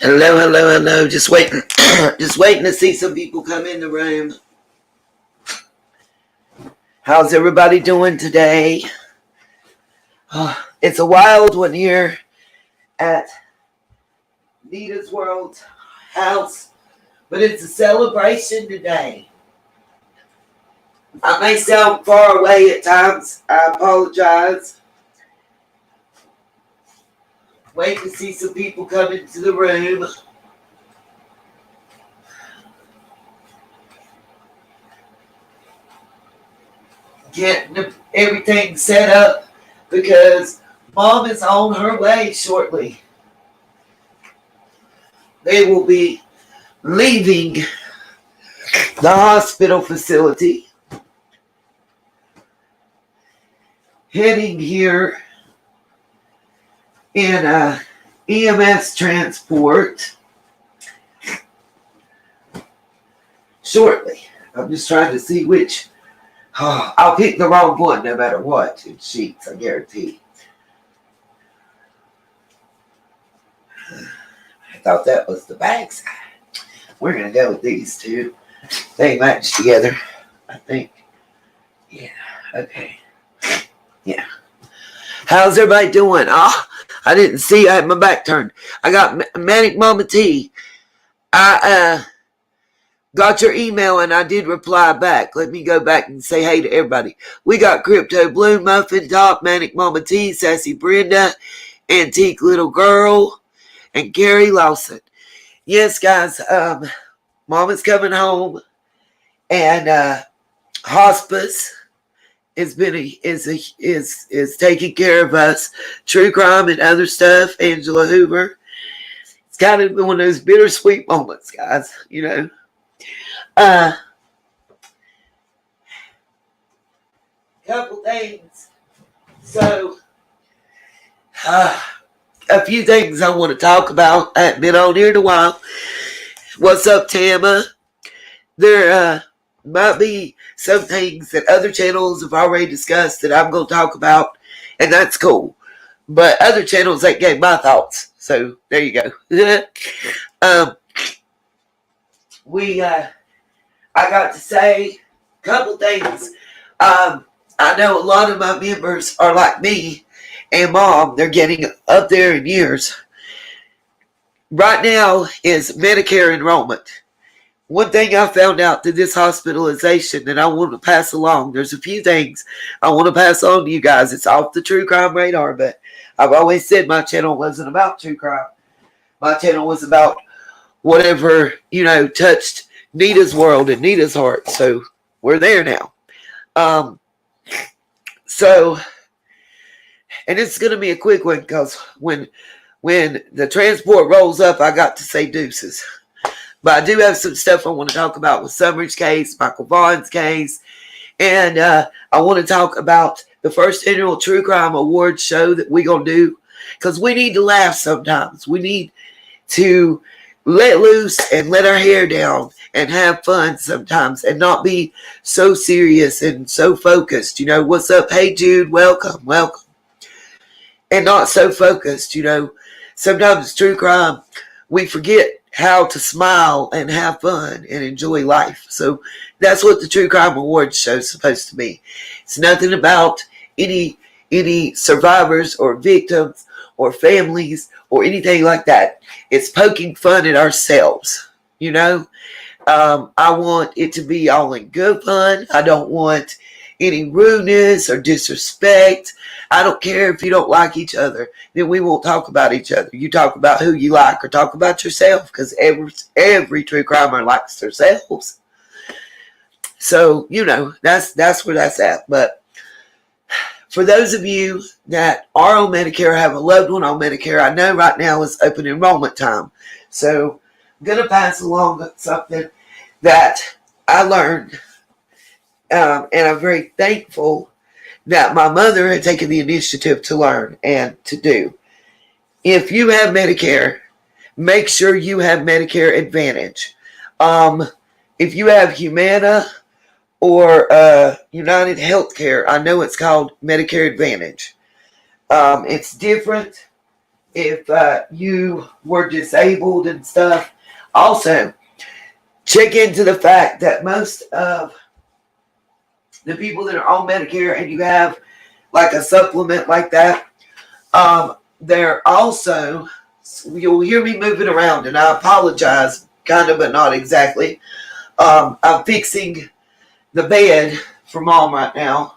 Hello, hello, hello. Just waiting, just waiting to see some people come in the room. How's everybody doing today? It's a wild one here at Nita's World House, but it's a celebration today. I may sound far away at times. I apologize. Wait to see some people come into the room. Getting everything set up because Mom is on her way shortly. They will be leaving the hospital facility, heading here in a EMS transport shortly. I'm just trying to see which. I'll pick the wrong one no matter what in sheets, I guarantee. I thought that was the backside. We're going to go with these two. They match together, I think. Yeah, okay. Yeah. How's everybody doing? I didn't see. I had my back turned. I got Manic Mama T. I got your email and I did reply back. Let me go back and say hey to everybody. We got Crypto Blue, Muffin Top, Manic Mama T, Sassy Brenda, Antique Little Girl, and Gary Lawson. Yes, guys, Mama's coming home, and Hospice is taking care of us. True crime and other stuff. Angela Hoover. It's kind of one of those bittersweet moments, guys. You know. Couple things. So, a few things I want to talk about. I haven't been on here in a while. What's up, Tama? There might be some things that other channels have already discussed that I'm going to talk about, and that's cool. But other channels that gave my thoughts. So, there you go. I got to say a couple things. I know a lot of my members are like me and Mom. They're getting up there in years. Right now is Medicare enrollment. One thing I found out through this hospitalization that I want to pass along, there's a few things I want to pass on to you guys. It's off the true crime radar, but I've always said my channel wasn't about true crime. My channel was about whatever, touched Nita's world and Nita's heart. So we're there now. And it's going to be a quick one because when the transport rolls up, I got to say deuces. But I do have some stuff I want to talk about with Summer's case, Michael Vaughn's case, and I want to talk about the first annual True Crime Awards show that we're going to do because we need to laugh sometimes. We need to let loose and let our hair down and have fun sometimes and not be so serious and so focused. What's up? Hey, Jude, welcome. And not so focused, Sometimes true crime, we forget how to smile and have fun and enjoy life. So that's what the True Crime Awards show is supposed to be. It's nothing about any survivors or victims or families or anything like that. It's poking fun at ourselves, I want it to be all in good fun. I don't want any rudeness or disrespect. I don't care if you don't like each other. Then we won't talk about each other. You talk about who you like or talk about yourself because every true crimer likes themselves. So, that's where that's at. But for those of you that are on Medicare, have a loved one on Medicare, I know right now is open enrollment time. So I'm going to pass along something that I learned. And I'm very thankful that my mother had taken the initiative to learn and to do. If you have Medicare, make sure you have Medicare Advantage. If you have Humana or United Healthcare, I know it's called Medicare Advantage. It's different if you were disabled and stuff. Also, check into the fact that most of the people that are on Medicare and you have like a supplement like that, they're also, you'll hear me moving around and I apologize, kind of, but not exactly. I'm fixing the bed for Mom right now,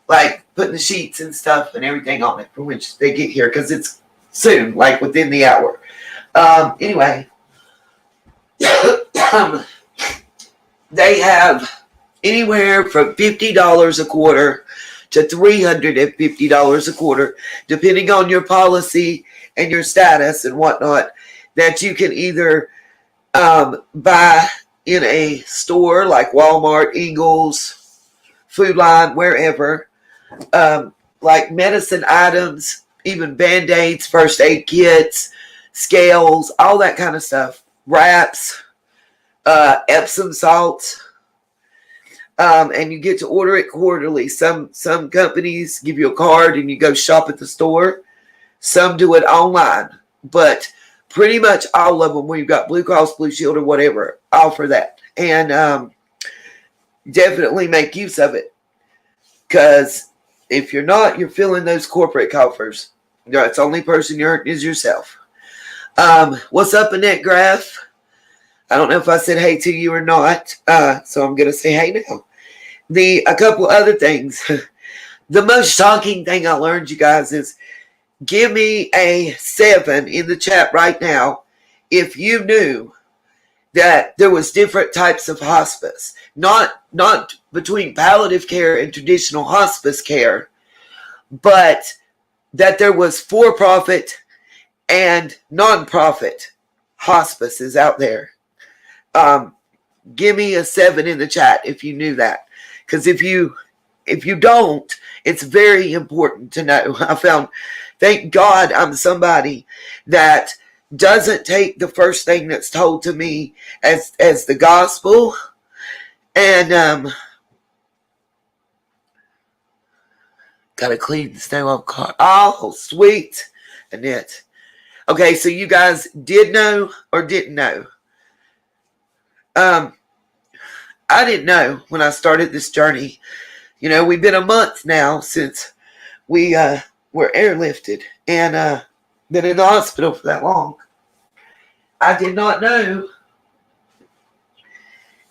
like putting the sheets and stuff and everything on it for when they get here, because it's soon, like within the hour. Anyway, they have anywhere from $50 a quarter to $350 a quarter, depending on your policy and your status and whatnot, that you can either buy in a store like Walmart, Ingles, Food Line, wherever, like medicine items, even Band-Aids, first aid kits, scales, all that kind of stuff, wraps, Epsom salts, and you get to order it quarterly. Some companies give you a card and you go shop at the store. Some do it online, but pretty much all of them, where you've got Blue Cross, Blue Shield, or whatever, offer that. And definitely make use of it, because if you're not, you're filling those corporate coffers. That's the only person you're hurting is yourself. What's up, Annette Graff? I don't know if I said hey to you or not, so I'm going to say hey now. A couple other things. The most shocking thing I learned, you guys, is give me a 7 in the chat right now if you knew that there was different types of hospice. Not between palliative care and traditional hospice care, but that there was for-profit and non-profit hospices out there. Give me a 7 in the chat if you knew that. Because if you don't, it's very important to know. I found, thank God I'm somebody that doesn't take the first thing that's told to me as the gospel. And gotta clean the snow off car. Oh, sweet. Annette. Okay, so you guys did know or didn't know? I didn't know when I started this journey. You know, we've been a month now since we were airlifted and been in the hospital for that long. I did not know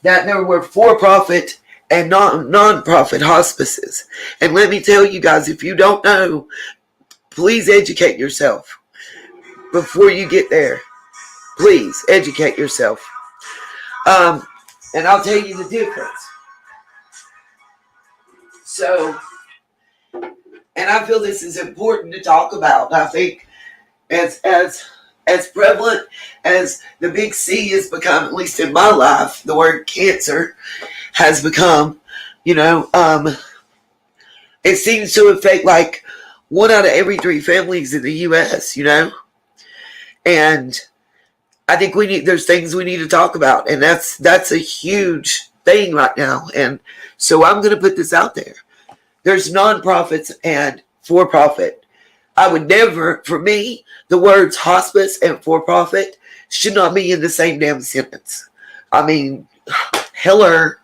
that there were for-profit and non-profit hospices. And let me tell you guys, if you don't know, please educate yourself before you get there. Please educate yourself. And I'll tell you the difference. So, and I feel this is important to talk about. I think as prevalent as the big C has become, at least in my life, the word cancer has become, you know, it seems to affect like 1 out of every 3 families in the U.S., you know, and I think there's things we need to talk about, and that's a huge thing right now. And so I'm going to put this out there. There's nonprofits and for-profit. I would never, for me, the words hospice and for-profit should not be in the same damn sentence. I mean, heller,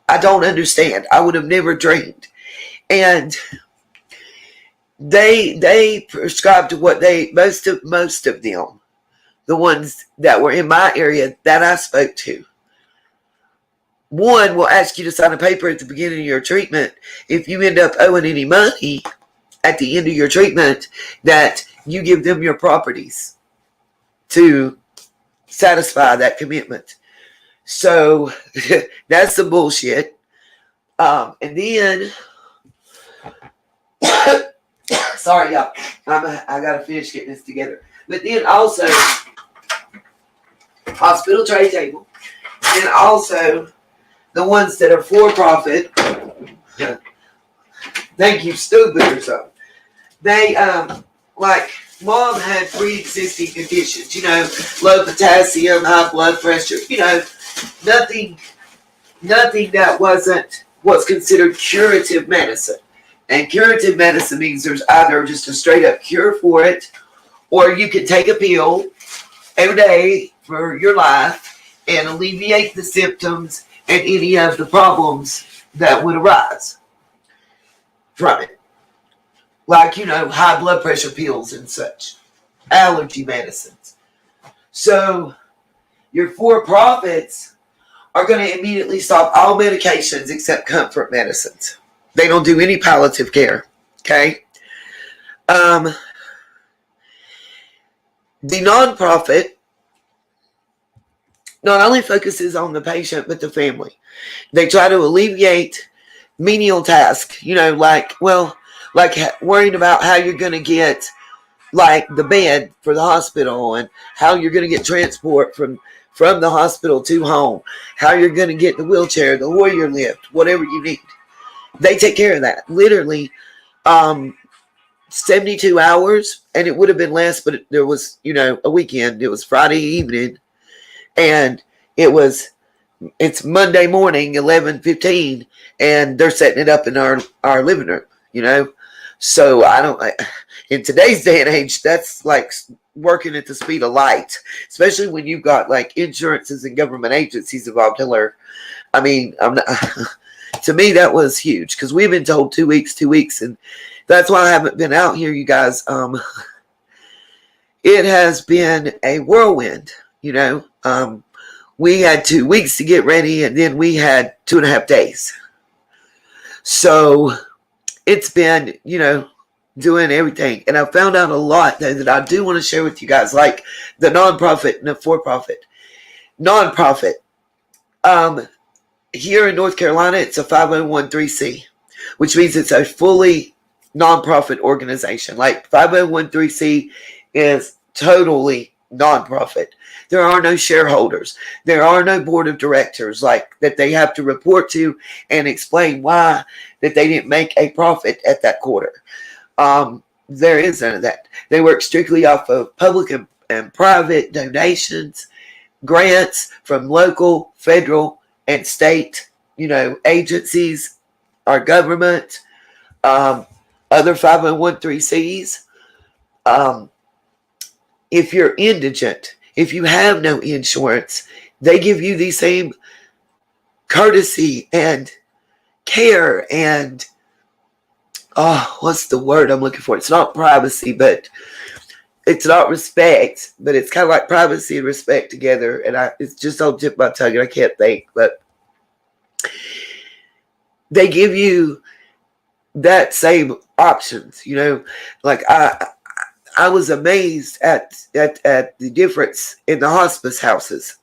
I don't understand. I would have never dreamed. And they prescribe to what most of them, the ones that were in my area that I spoke to. One will ask you to sign a paper at the beginning of your treatment if you end up owing any money at the end of your treatment, that you give them your properties to satisfy that commitment. So that's the bullshit. And then, sorry, y'all, I gotta finish getting this together. But then also, hospital tray table, and also the ones that are for profit. Thank you, stupid or something. They like Mom had pre-existing conditions, you know, low potassium, high blood pressure, you know, nothing that wasn't what's considered curative medicine. And curative medicine means there's either just a straight up cure for it, Or you can take a pill every day for your life and alleviate the symptoms and any of the problems that would arise from it. Like, high blood pressure pills and such, allergy medicines. So your for-profits are going to immediately stop all medications except comfort medicines. They don't do any palliative care. Okay? The nonprofit not only focuses on the patient, but the family. They try to alleviate menial tasks, like worrying about how you're going to get, like, the bed for the hospital and how you're going to get transport from the hospital to home, how you're going to get the wheelchair, the warrior lift, whatever you need. They take care of that. Literally, 72 hours, and it would have been less, but there was, a weekend. It was Friday evening, and it's Monday morning, 11:15, and they're setting it up in our living room, So in today's day and age, that's like working at the speed of light, especially when you've got like insurances and government agencies involved. I'm not, to me, that was huge because we've been told 2 weeks, and that's why I haven't been out here, you guys. It has been a whirlwind, we had 2 weeks to get ready, and then we had 2.5 days. So it's been, doing everything. And I found out a lot that I do want to share with you guys, like the nonprofit and the for-profit. Nonprofit. Here in North Carolina, it's a 501(c), which means it's a fully nonprofit organization. Like 501(c) is totally nonprofit. There are no shareholders. There are no board of directors like that they have to report to and explain why that they didn't make a profit at that quarter. There is none of that. They work strictly off of public and private donations, grants from local, federal, and state, agencies, our government, other 501(c)s. If you're indigent, if you have no insurance, they give you the same courtesy and care and what's the word I'm looking for? It's not privacy, but it's not respect, but it's kind of like privacy and respect together. And it's just on the tip of my tongue, and I can't think, but they give you that same options, like I was amazed at the difference in the hospice houses,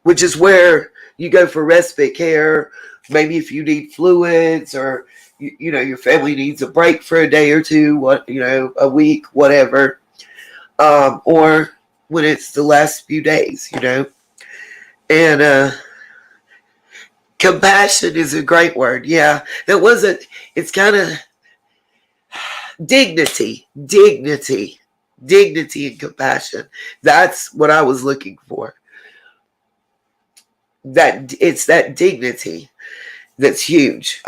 which is where you go for respite care. Maybe if you need fluids or, your family needs a break for a day or two, a week, whatever. Or when it's the last few days, And compassion is a great word. Yeah, it's kind of dignity and compassion. That's what I was looking for. That it's that dignity that's huge.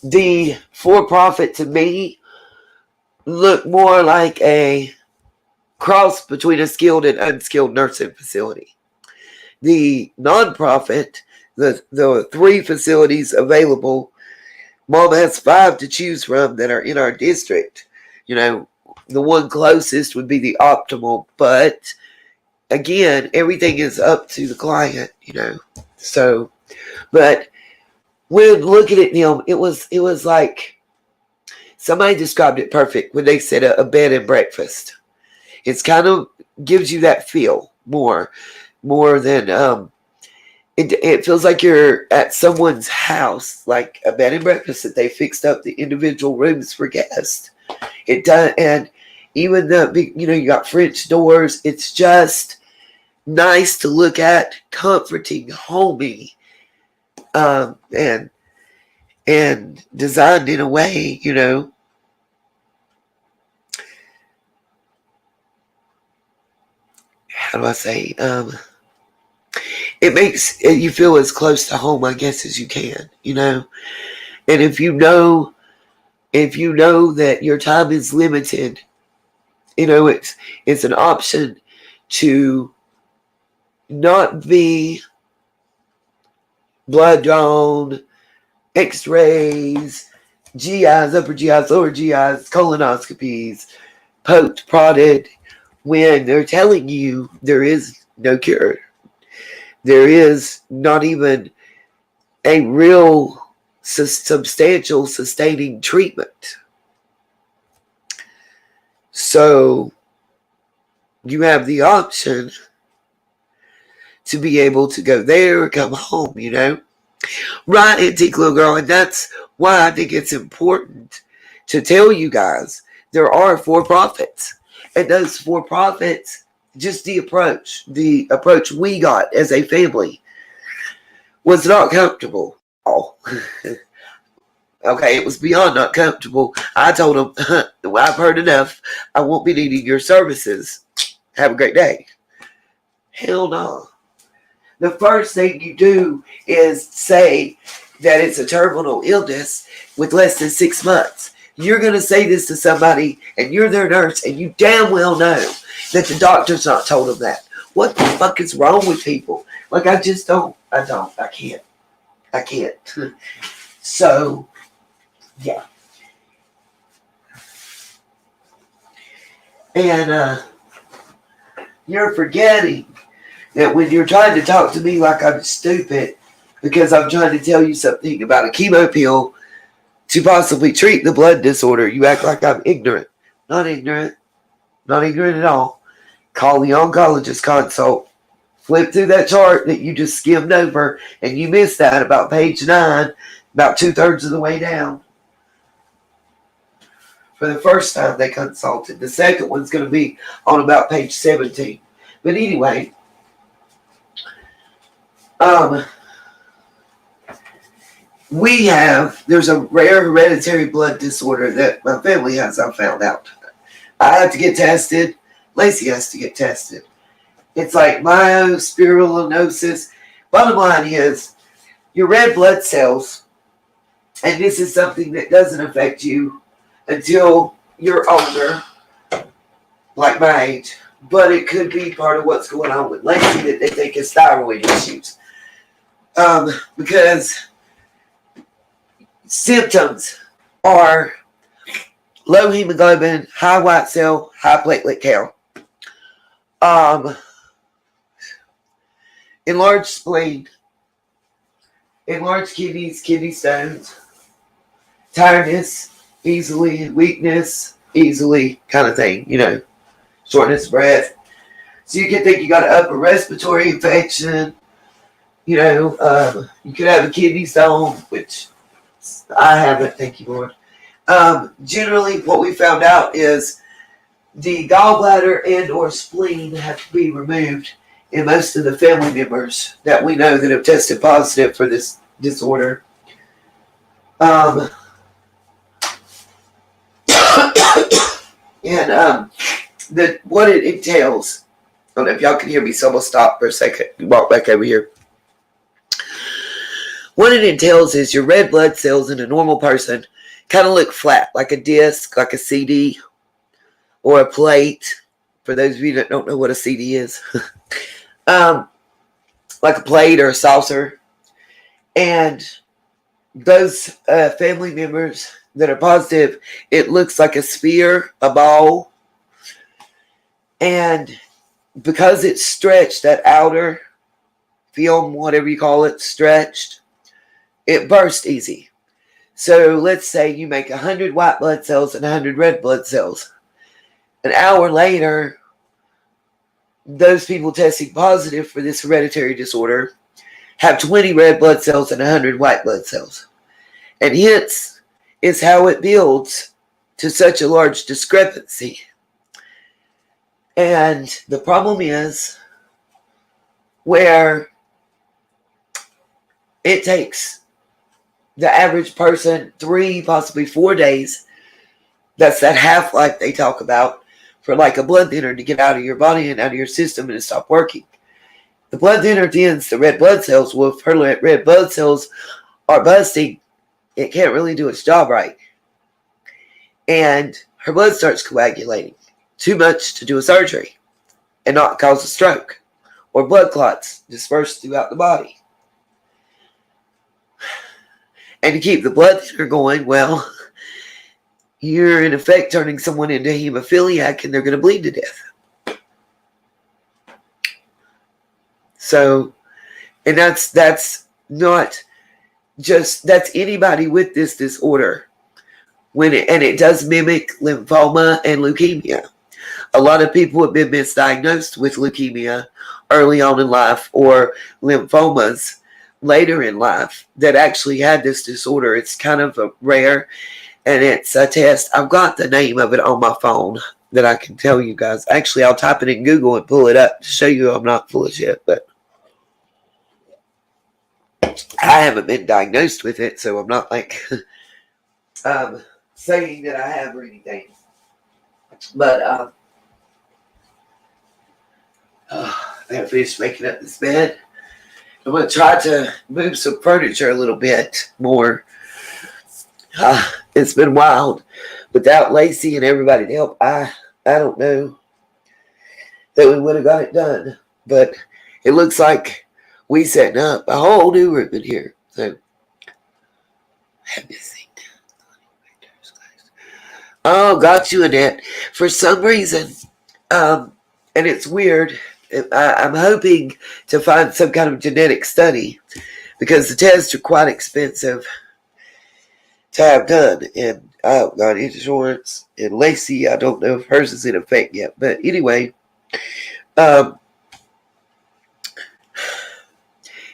The for-profit to me look more like a cross between a skilled and unskilled nursing facility. The nonprofit, the 3 facilities available, Mom has 5 to choose from that are in our district. The one closest would be the optimal, but again, everything is up to the client, So, but when looking at them, it was like somebody described it perfect when they said a bed and breakfast. It's kind of gives you that feel more than it feels like you're at someone's house, like a bed and breakfast that they fixed up the individual rooms for guests. It does, and even you got French doors. It's just nice to look at, comforting, homey, and designed in a way, how do I say? It makes you feel as close to home, I guess, as you can, And if you know that your time is limited it's an option to not be blood drawn, x-rays, GIs, upper GIs, lower GIs, colonoscopies, poked, prodded, when they're telling you there is no cure. There is not even a real substantial sustaining treatment. So you have the option to be able to go there or come home, Right, antique little girl, and that's why I think it's important to tell you guys there are for-profits. And those for-profits, just the approach we got as a family was not comfortable. Oh. Okay, it was beyond not comfortable. I told them, I've heard enough. I won't be needing your services. Have a great day. Hell no. The first thing you do is say that it's a terminal illness with less than 6 months. You're going to say this to somebody, and you're their nurse, and you damn well know that the doctor's not told them that. What the fuck is wrong with people? Like, I can't. So, yeah. And you're forgetting that when you're trying to talk to me like I'm stupid because I'm trying to tell you something about a chemo pill to possibly treat the blood disorder, you act like I'm ignorant. Not ignorant. Not ignorant at all. Call the oncologist consult. Flip through that chart that you just skimmed over, and you missed that about page 9, about 2/3 of the way down. For the first time they consulted. The second one's going to be on about page 17. But anyway, there's a rare hereditary blood disorder that my family has, I found out. I have to get tested. Lacey has to get tested. It's like myospirulinosis. Bottom line is, your red blood cells, and this is something that doesn't affect you until you're older, like my age, but it could be part of what's going on with Lacey that they think is thyroid issues. Because symptoms are low hemoglobin, high white cell, high platelet count, enlarged spleen, enlarged kidneys, kidney stones, tiredness, weakness, easily kind of thing, shortness of breath. So you can think you got an upper respiratory infection, you could have a kidney stone, which I haven't, thank you, Lord. Generally, what we found out is the gallbladder and or spleen have to be removed in most of the family members that we know that have tested positive for this disorder. And what it entails, I don't know if y'all can hear me, so I'm going to stop for a second and walk back over here. What it entails is your red blood cells in a normal person kind of look flat, like a disc, like a CD, or a plate. For those of you that don't know what a CD is. Like a plate or a saucer. And those family members that are positive, it looks like a sphere, a ball. And because it's stretched, that outer film, whatever you call it, stretched, it bursts easy. So let's say you make 100 white blood cells and 100 red blood cells. An hour later, those people testing positive for this hereditary disorder have 20 red blood cells and 100 white blood cells. And hence is how it builds to such a large discrepancy. And the problem is where it takes the average person 3, possibly 4 days. That's that half-life they talk about for like a blood thinner to get out of your body and out of your system and stop working. The blood thinner thins the red blood cells. Well, if her red blood cells are busting, it can't really do its job right. And her blood starts coagulating. too much to do a surgery and not cause a stroke or blood clots dispersed throughout the body. And to keep the blood thinner going, well, you're in effect turning someone into a hemophiliac and they're going to bleed to death. So, and that's not just, that's anybody with this disorder. And it does mimic lymphoma and leukemia. A lot of people have been misdiagnosed with leukemia early on in life, or lymphomas later in life, that actually had this disorder. It's kind of rare, and it's a test. I've got the name of it on my phone that I can tell you guys. Actually, I'll type it in Google and pull it up to show you I'm not full of shit, but I haven't been diagnosed with it, so I'm not like saying that I have or anything. But I gotta finish making up this bed. I'm going to try to move some furniture a little bit more. It's been wild. Without Lacey and everybody to help, I don't know that we would have got it done. But it looks like we setting up a whole new room in here. So, have you seen that? Oh, got you, Annette. For some reason, and it's weird, I'm hoping to find some kind of genetic study, because the tests are quite expensive to have done, and I haven't got insurance. And Lacey, I don't know if hers is in effect yet, but anyway,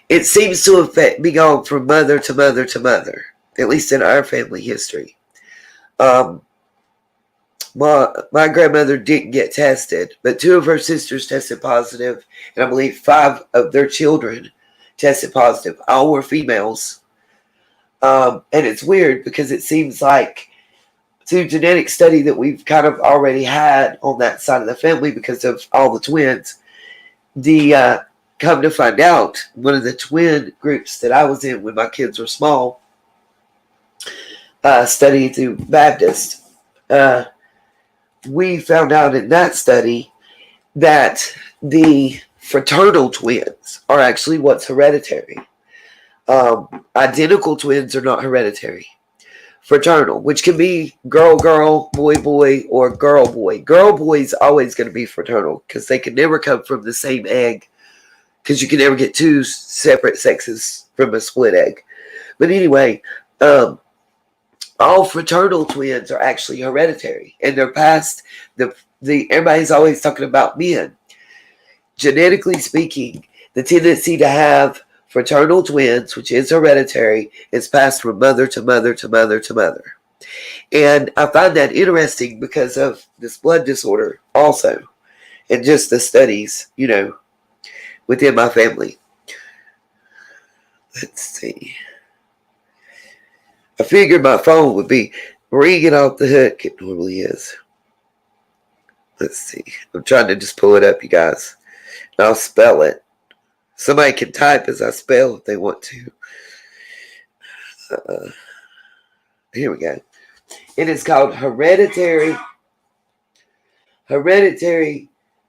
it seems to have be gone from mother to mother to mother, at least in our family history. My grandmother didn't get tested, but 2 of her sisters tested positive, and I believe 5 of their children tested positive. All were females. And it's weird because it seems like through genetic study that we've kind of already had on that side of the family because of all the twins. Come to find out, one of the twin groups that I was in when my kids were small, studying through Baptist, we found out in that study that the fraternal twins are actually what's hereditary. Identical twins are not hereditary. Fraternal, which can be girl, girl, boy, boy, or girl, boy. Girl, boy is always going to be fraternal because they can never come from the same egg, because you can never get 2 separate sexes from a split egg. But anyway, all fraternal twins are actually hereditary, and they're past everybody's always talking about men. Genetically speaking, the tendency to have fraternal twins, which is hereditary, is passed from mother to mother to mother to mother. And I find that interesting because of this blood disorder also, and just the studies, within my family. Let's see. I figured my phone would be ringing off the hook. It normally is. Let's see. I'm trying to just pull it up, you guys. And I'll spell it. Somebody can type as I spell if they want to. Here we go. It is called Hereditary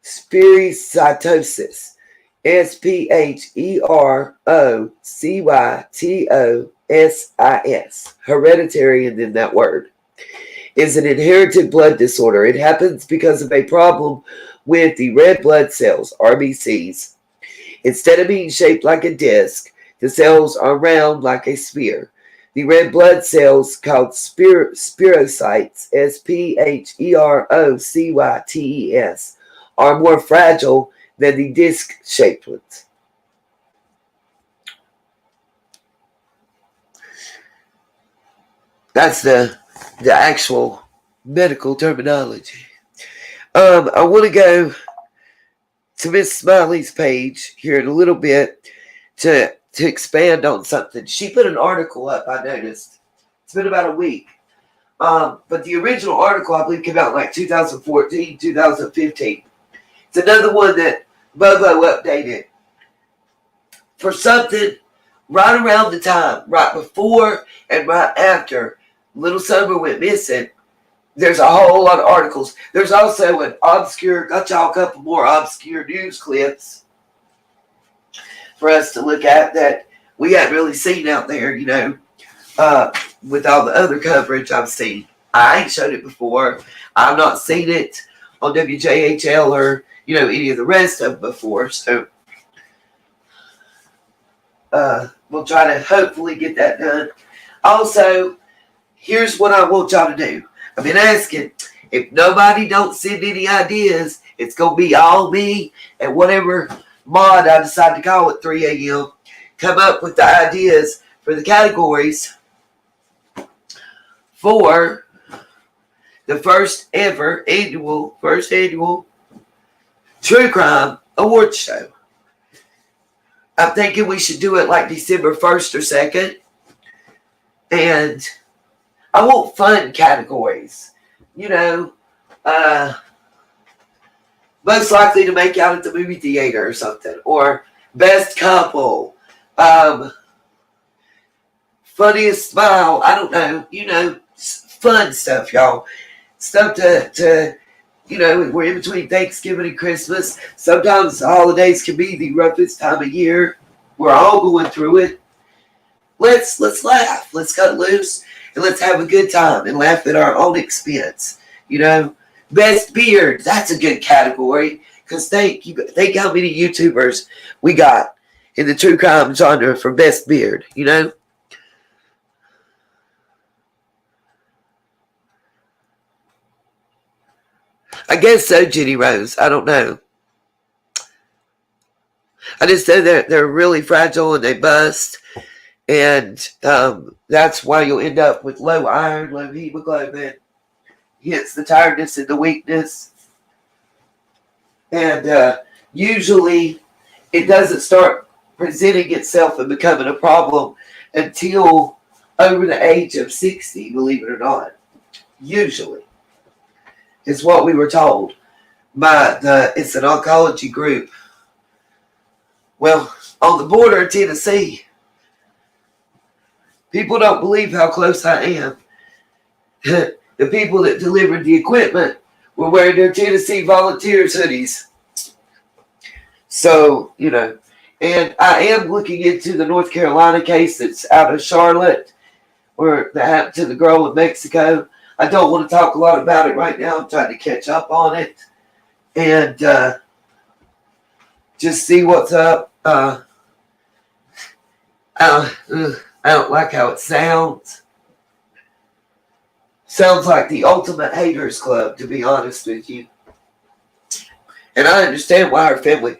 Spherocytosis. Spherocytosis. Hereditary, and then that word. Is an inherited blood disorder. It happens because of a problem with the red blood cells, RBCs. Instead of being shaped like a disc, the cells are round like a sphere. The red blood cells, called spherocytes, Spherocytes, are more fragile than the disc-shaped ones. That's the actual medical terminology. I want to go to Miss Smiley's page here in a little bit to expand on something. She put an article up, I noticed. It's been about a week. But the original article, I believe, came out in like 2014, 2015. It's another one that Bobo updated for something right around the time, right before and right after Little Summer went missing. There's a whole lot of articles. There's also got y'all a couple more obscure news clips for us to look at that we haven't really seen out there, with all the other coverage I've seen. I ain't showed it before. I've not seen it on WJHL or, any of the rest of them before. So we'll try to hopefully get that done. Also, here's what I want y'all to do. I've been asking, if nobody don't send any ideas, it's going to be all me and whatever mod I decide to call at 3 a.m. come up with the ideas for the categories for the first annual True Crime Awards Show. I'm thinking we should do it like December 1st or 2nd. And I want fun categories. Most likely to make out at the movie theater or something. Or best couple. Funniest smile. I don't know. Fun stuff, y'all. Stuff to we're in between Thanksgiving and Christmas. Sometimes the holidays can be the roughest time of year. We're all going through it. Let's laugh. Let's cut loose and let's have a good time and laugh at our own expense. Best beard. That's a good category because think how many YouTubers we got in the true crime genre for best beard. I guess so, Jenny Rose. I don't know. I just know they're really fragile and they bust. And that's why you'll end up with low iron, low hemoglobin. Hence the tiredness and the weakness. And usually it doesn't start presenting itself and becoming a problem until over the age of 60, believe it or not. Usually. Is what we were told by it's an oncology group. Well, on the border of Tennessee, people don't believe how close I am. The people that delivered the equipment were wearing their Tennessee Volunteers hoodies. So, and I am looking into the North Carolina case that's out of Charlotte, where that happened to the girl in Mexico. I don't want to talk a lot about it right now. I'm trying to catch up on it and just see what's up. I don't like how it sounds. Sounds like the ultimate haters club, to be honest with you. And I understand why her family,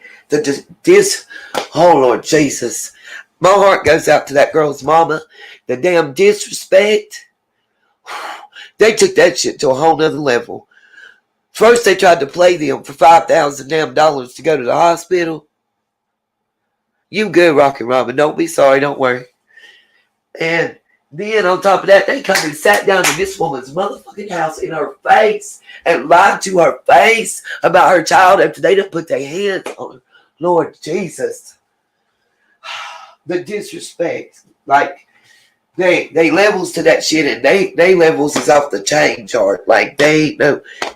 oh Lord Jesus. My heart goes out to that girl's mama. The damn disrespect. They took that shit to a whole nother level. First, they tried to play them for $5,000 damn dollars to go to the hospital. You good, Rocky Robin. Don't be sorry. Don't worry. And then on top of that, they come and sat down in this woman's motherfucking house in her face and lied to her face about her child after they done put their hands on her. Lord Jesus. The disrespect. Like, they levels to that shit, and they levels is off the chain chart. Like they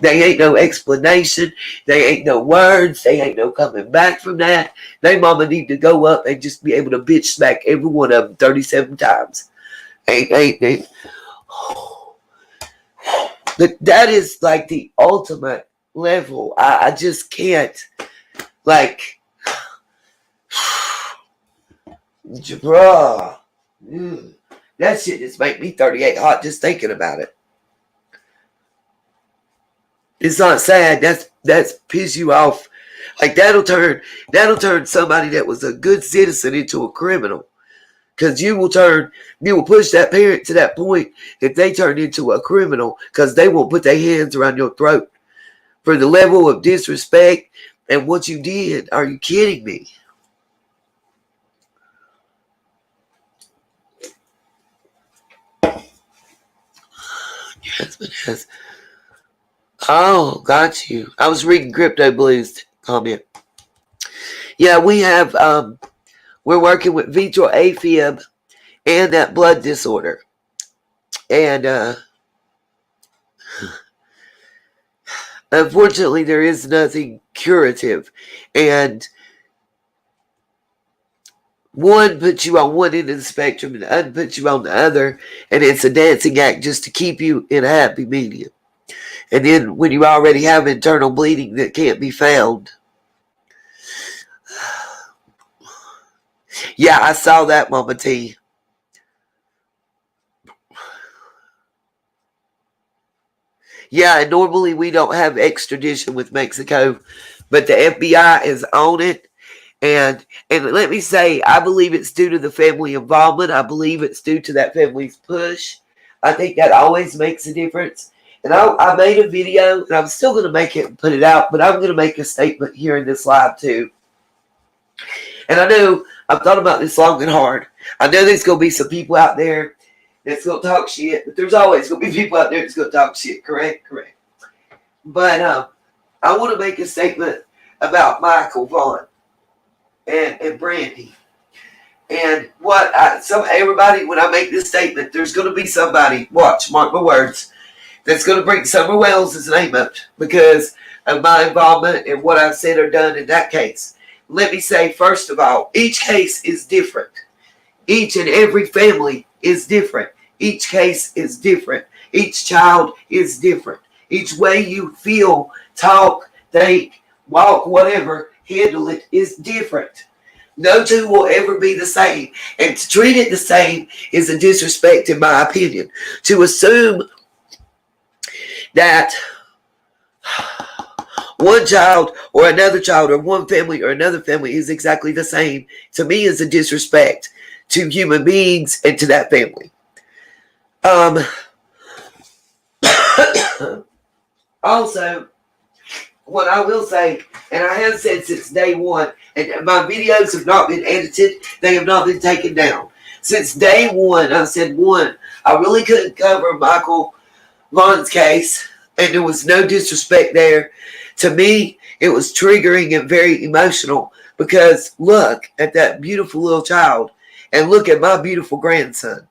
ain't no explanation, they ain't no words, they ain't no coming back from that. They mama need to go up and just be able to bitch smack every one of them 37 times. Ain't. That is like the ultimate level. I just can't like, bruh. That shit just make me 38 hot just thinking about it. It's not sad. That's piss you off. Like that'll turn somebody that was a good citizen into a criminal. Because you will push that parent to that point if they turn into a criminal because they won't put their hands around your throat for the level of disrespect and what you did. Are you kidding me? Yes. Oh, got you. I was reading Crypto Blues comment. Yeah, we have, we're working with vitral AFib and that blood disorder. And Unfortunately, there is nothing curative. And one puts you on one end of the spectrum and the other puts you on the other. And it's a dancing act just to keep you in a happy medium. And then when you already have internal bleeding that can't be found. Yeah, I saw that, Mama T. Yeah, and normally we don't have extradition with Mexico, but the FBI is on it. And let me say, I believe it's due to the family involvement. I believe it's due to that family's push. I think that always makes a difference. And I made a video, and I'm still going to make it and put it out, but I'm going to make a statement here in this live too. And I know I've thought about this long and hard. I know there's going to be some people out there that's going to talk shit, but there's always going to be people out there that's going to talk shit. Correct. But I want to make a statement about Michael Vaughn and Brandy. And everybody, when I make this statement, there's going to be somebody, mark my words, that's going to bring Summer Wells' name up because of my involvement and what I've said or done in that case. Let me say, first of all, each case is different. Each and every family is different. Each case is different. Each child is different. Each way you feel, talk, think, walk, whatever, handle it is different. No two will ever be the same. And to treat it the same is a disrespect, in my opinion. To assume that one child or another child or one family or another family is exactly the same, to me, is a disrespect to human beings and to that family. Also, what I will say, and I have said since day one, and my videos have not been edited, they have not been taken down. Since day one, I said, one, I really couldn't cover Michael Vaughn's case, and there was no disrespect there. To me, it was triggering and very emotional because look at that beautiful little child and look at my beautiful grandson.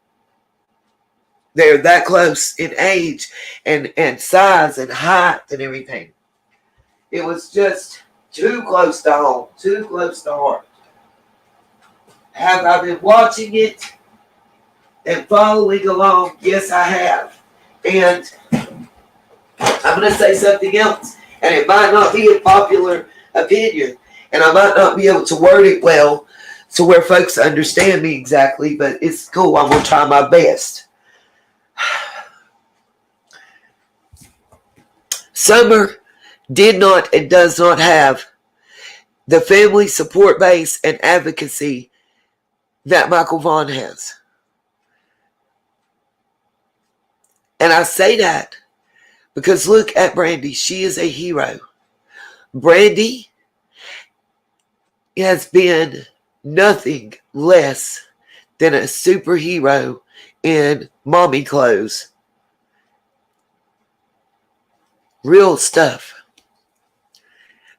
They're that close in age and size and height and everything. It was just too close to home, too close to heart. Have I been watching it and following along? Yes, I have. And I'm going to say something else. And it might not be a popular opinion. And I might not be able to word it well to where folks understand me exactly. But it's cool. I'm going to try my best. Summer did not and does not have the family support base and advocacy that Michael Vaughn has. And I say that because look at Brandy. She is a hero. Brandy has been nothing less than a superhero in mommy clothes. Real stuff.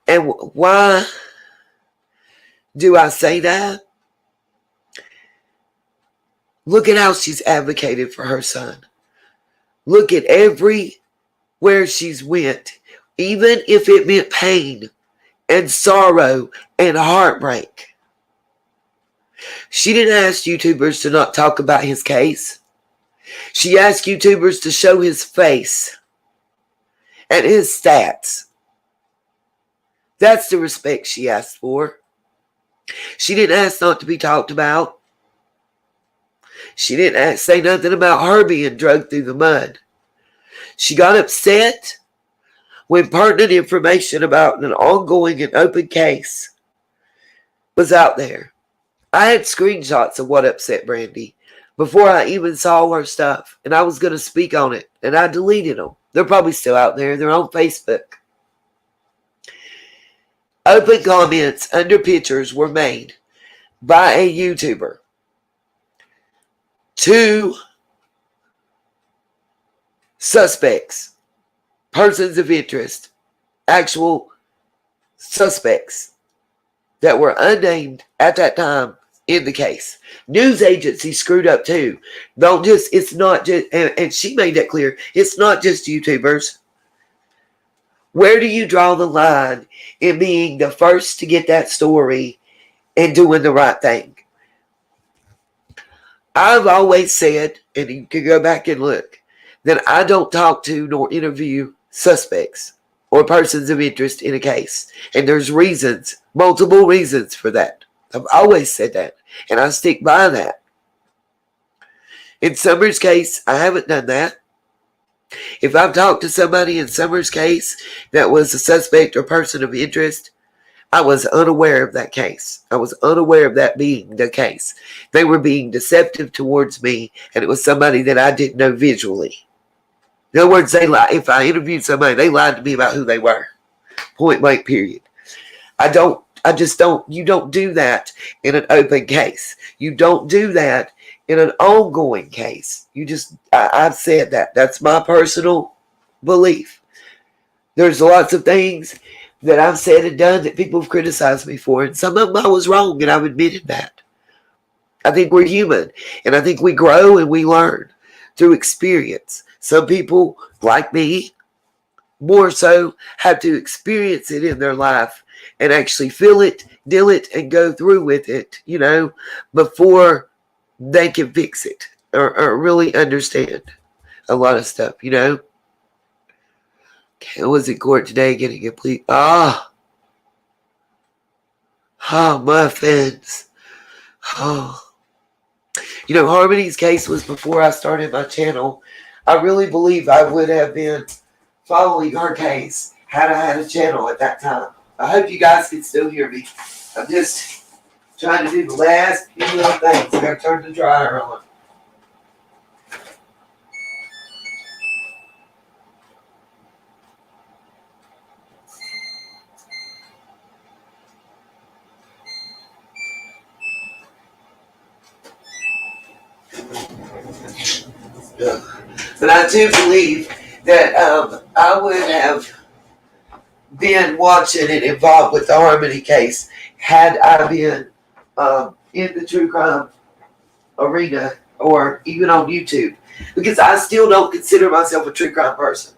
And why do I say that? Look at how she's advocated for her son. Look at everywhere she's went, even if it meant pain and sorrow and heartbreak. She didn't ask YouTubers to not talk about his case. She asked YouTubers to show his face and his stats. That's the respect she asked for. She didn't ask not to be talked about. She didn't say nothing about her being dragged through the mud. She got upset when pertinent information about an ongoing and open case was out there. I had screenshots of what upset Brandy before I even saw her stuff, and I was going to speak on it, and I deleted them. They're probably still out there. They're on Facebook. Open comments under pictures were made by a YouTuber to suspects, persons of interest, actual suspects that were unnamed at that time in the case. News agencies screwed up too. It's not just, and she made that clear, it's not just YouTubers. Where do you draw the line in being the first to get that story and doing the right thing? I've always said, and you can go back and look, that I don't talk to nor interview suspects or persons of interest in a case. And there's reasons, multiple reasons for that. I've always said that, and I stick by that. In Summer's case, I haven't done that. If I've talked to somebody in Summer's case that was a suspect or person of interest, I was unaware of that case. I was unaware of that being the case. They were being deceptive towards me, and it was somebody that I didn't know visually. In other words, they lied. If I interviewed somebody, they lied to me about who they were. Point blank, period. You don't do that in an open case. You don't do that in an ongoing case. I've said that. That's my personal belief. There's lots of things that I've said and done that people have criticized me for, and some of them I was wrong, and I've admitted that. I think we're human, and I think we grow and we learn through experience. Some people, like me, more so, have to experience it in their life and actually feel it, deal it, and go through with it, before they can fix it or really understand a lot of stuff, I was in court today getting a plea. Muffins. Harmony's case was before I started my channel. I really believe I would have been following her case had I had a channel at that time. I hope you guys can still hear me. I'm just trying to do the last few little things. I gotta turn the dryer on. But I do believe that I would have been watching and involved with the Harmony case had I been in the true crime arena or even on YouTube, because I still don't consider myself a true crime person.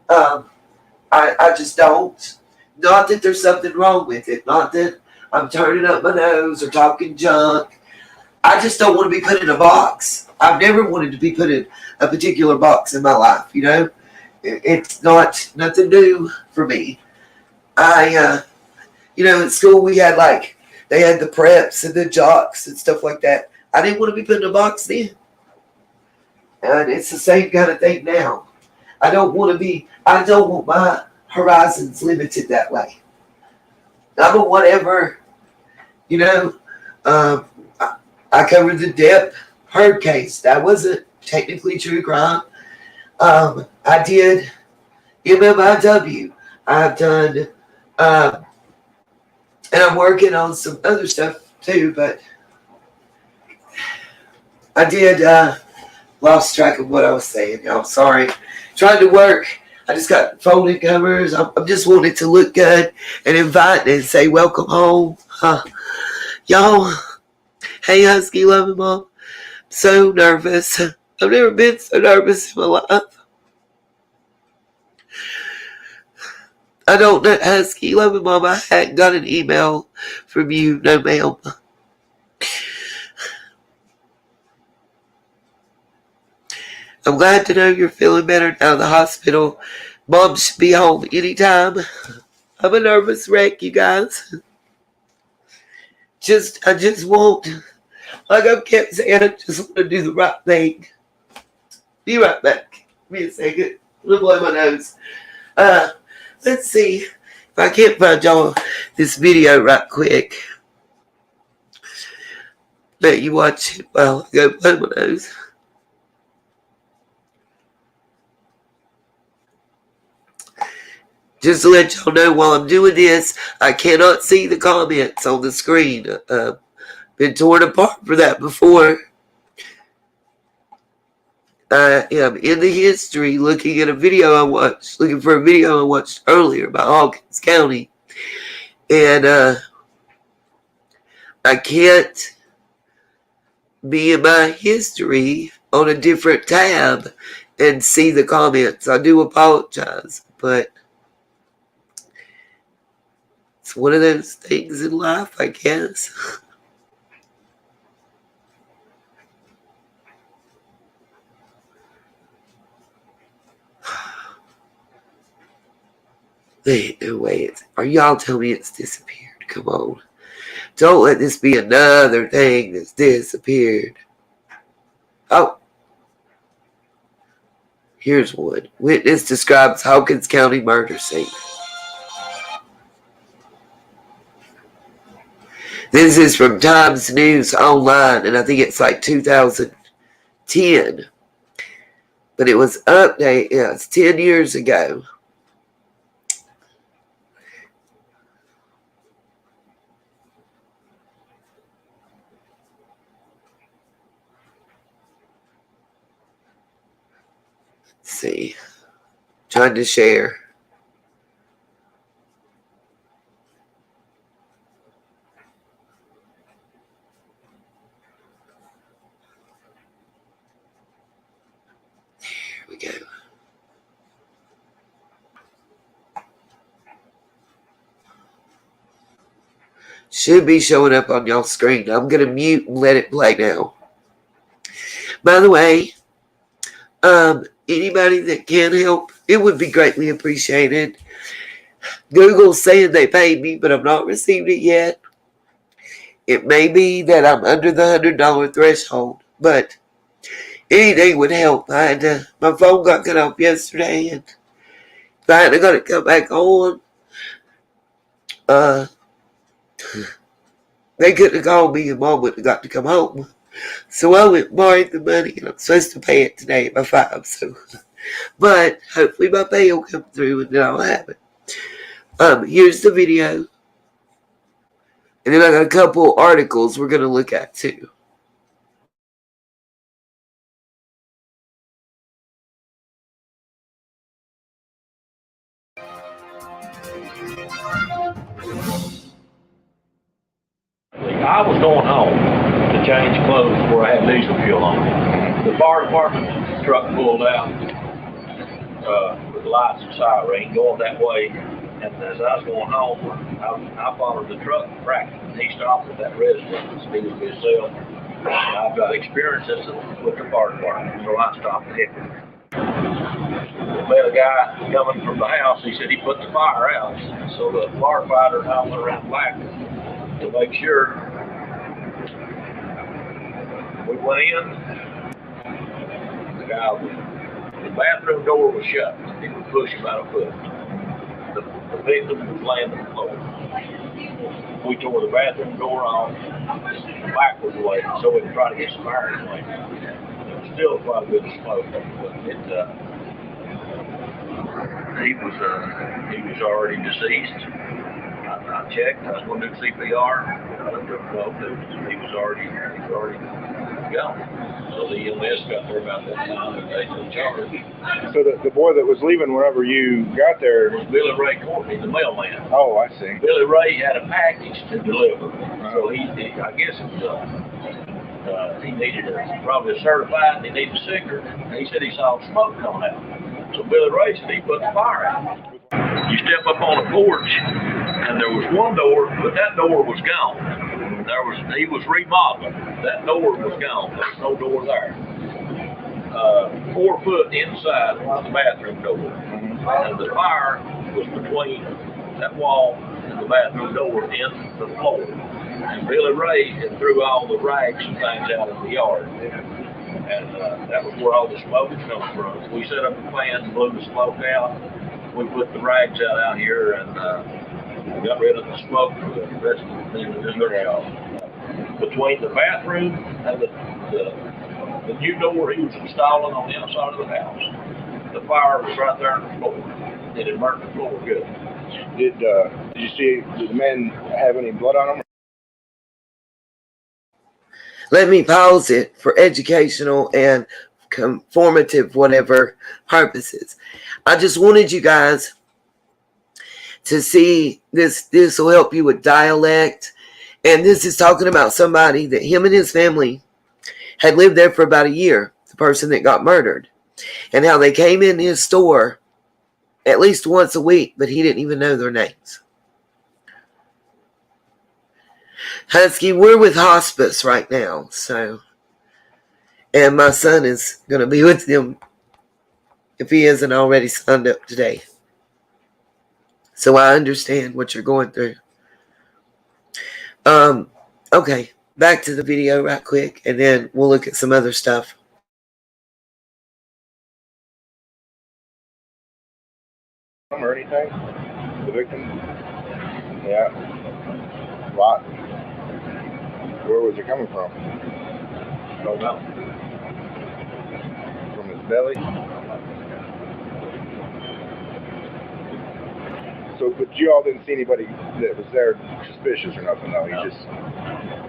I just don't. Not that there's something wrong with it. Not that I'm turning up my nose or talking junk. I just don't want to be put in a box. I've never wanted to be put in a particular box in my life, It's nothing new for me. In school we had they had the preps and the jocks and stuff like that. I didn't want to be put in a box then. And it's the same kind of thing now. I don't want my horizons limited that way. I'm a whatever, I covered the Depp Heard case. That wasn't technically true crime. I did MMIW. I've done, and I'm working on some other stuff too, but I did, lost track of what I was saying, y'all. Sorry. Trying to work. I just got folded covers. I'm just wanting to look good and invite and say welcome home. Y'all, hey Husky loving mom. So nervous. I've never been so nervous in my life. I don't know, Husky loving mom. I hadn't got an email from you, no ma'am. I'm glad to know you're feeling better now in the hospital. Mom should be home anytime. I'm a nervous wreck, you guys. I just want, like I've kept saying, I just want to do the right thing. Be right back. Give me a second. I'm gonna blow my nose. Let's see if I can't find y'all this video right quick. Let you watch it while I go blow my nose. Just to let y'all know, while I'm doing this, I cannot see the comments on the screen. Been torn apart for that before. I am in the history looking for a video I watched earlier about Hawkins County. And I can't be in my history on a different tab and see the comments. I do apologize, but It's one of those things in life, I guess. No way. Are y'all telling me it's disappeared? Come on. Don't let this be another thing that's disappeared. Oh. Here's one. Witness describes Hawkins County murder scene. This is from Times News Online, and I think it's like 2010. But it was updated. Yeah, it's 10 years ago. Let's see. Trying to share. There we go. Should be showing up on y'all's screen. I'm going to mute and let it play now. By the way, anybody that can help, it would be greatly appreciated. Google's saying they paid me, but I've not received it yet. It may be that I'm under the $100 threshold, but anything would help. My phone got cut off yesterday, and if I hadn't got to come back on, they couldn't have called me and Mom wouldn't have got to come home. So I went and borrowed the money, and I'm supposed to pay it today by 5. So, but hopefully my pay will come through, and then I'll have it. Here's the video. And then I got a couple articles we're going to look at too. I was going home to change clothes before I had diesel fuel on. The fire department truck pulled out with lights and siren going that way. And as I was going home, I followed the truck tracking. He stopped at that residence. He was himself. And I've got experiences with the fire department, so I stopped the hickory. I met a guy coming from the house. He said he put the fire out. So the firefighter and I went around back to make sure. We went in. The bathroom door was shut. He was pushing about a foot. The victim was laying on the floor. We tore the bathroom door off, backwards away, so we could try to get some fire away. There was still quite a bit of smoke, but he was already deceased. I checked. I was going to do CPR. I took he was already gone. So the EMS got there about that time, and they took charge. So the boy that was leaving whenever you got there was Billy Ray Courtney, the mailman. Oh, I see. Billy Ray had a package to deliver, so I guess it was he needed probably a certified, and he needed a sticker. He said he saw smoke coming out. So Billy Ray said he put the fire out. You step up on a porch, and there was one door, but that door was gone. He was remodeling. That door was gone. There was no door there. 4 foot inside the bathroom door. And the fire was between that wall and the bathroom door in the floor. And Billy Ray had threw all the rags and things out in the yard. And that was where all the smoke was coming from. We set up a fan, blew the smoke out. We put the rags out here, and we got rid of the smoke for the rest of the house. Between the bathroom and the new door he was installing on the outside of the house, the fire was right there on the floor. It had burnt the floor good. Did you see the men have any blood on them? Let me pause it for educational and conformative whatever purposes. I just wanted you guys to see this. This will help you with dialect. And this is talking about somebody that him and his family had lived there for about a year, the person that got murdered, and how they came in his store at least once a week, but he didn't even know their names. Husky, we're with Hospice right now, so, and my son is going to be with them if he isn't already signed up today. So I understand what you're going through. Okay, back to the video right quick, and then we'll look at some other stuff. Or anything? The victim? Yeah. What? Where was it coming from? Don't know. From his belly? So, but you all didn't see anybody that was there suspicious or nothing, though. No. You just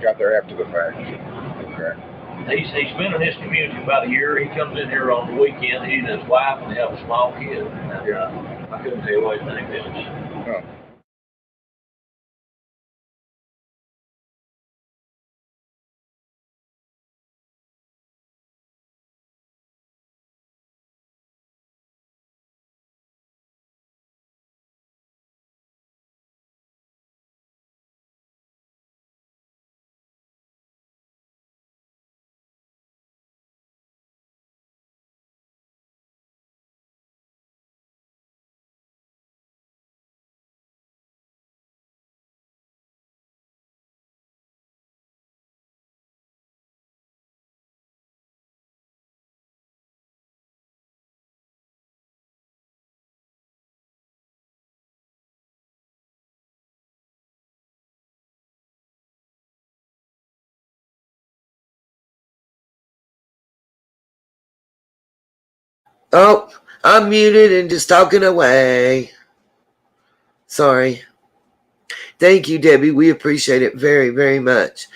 got there after the fact. Okay. He's been in this community about a year. He comes in here on the weekend. He and his wife, and they have a small kid. And, I couldn't tell you what his name is. Oh. Oh, I'm muted and just talking away. Sorry. Thank you, Debbie. We appreciate it very, very much.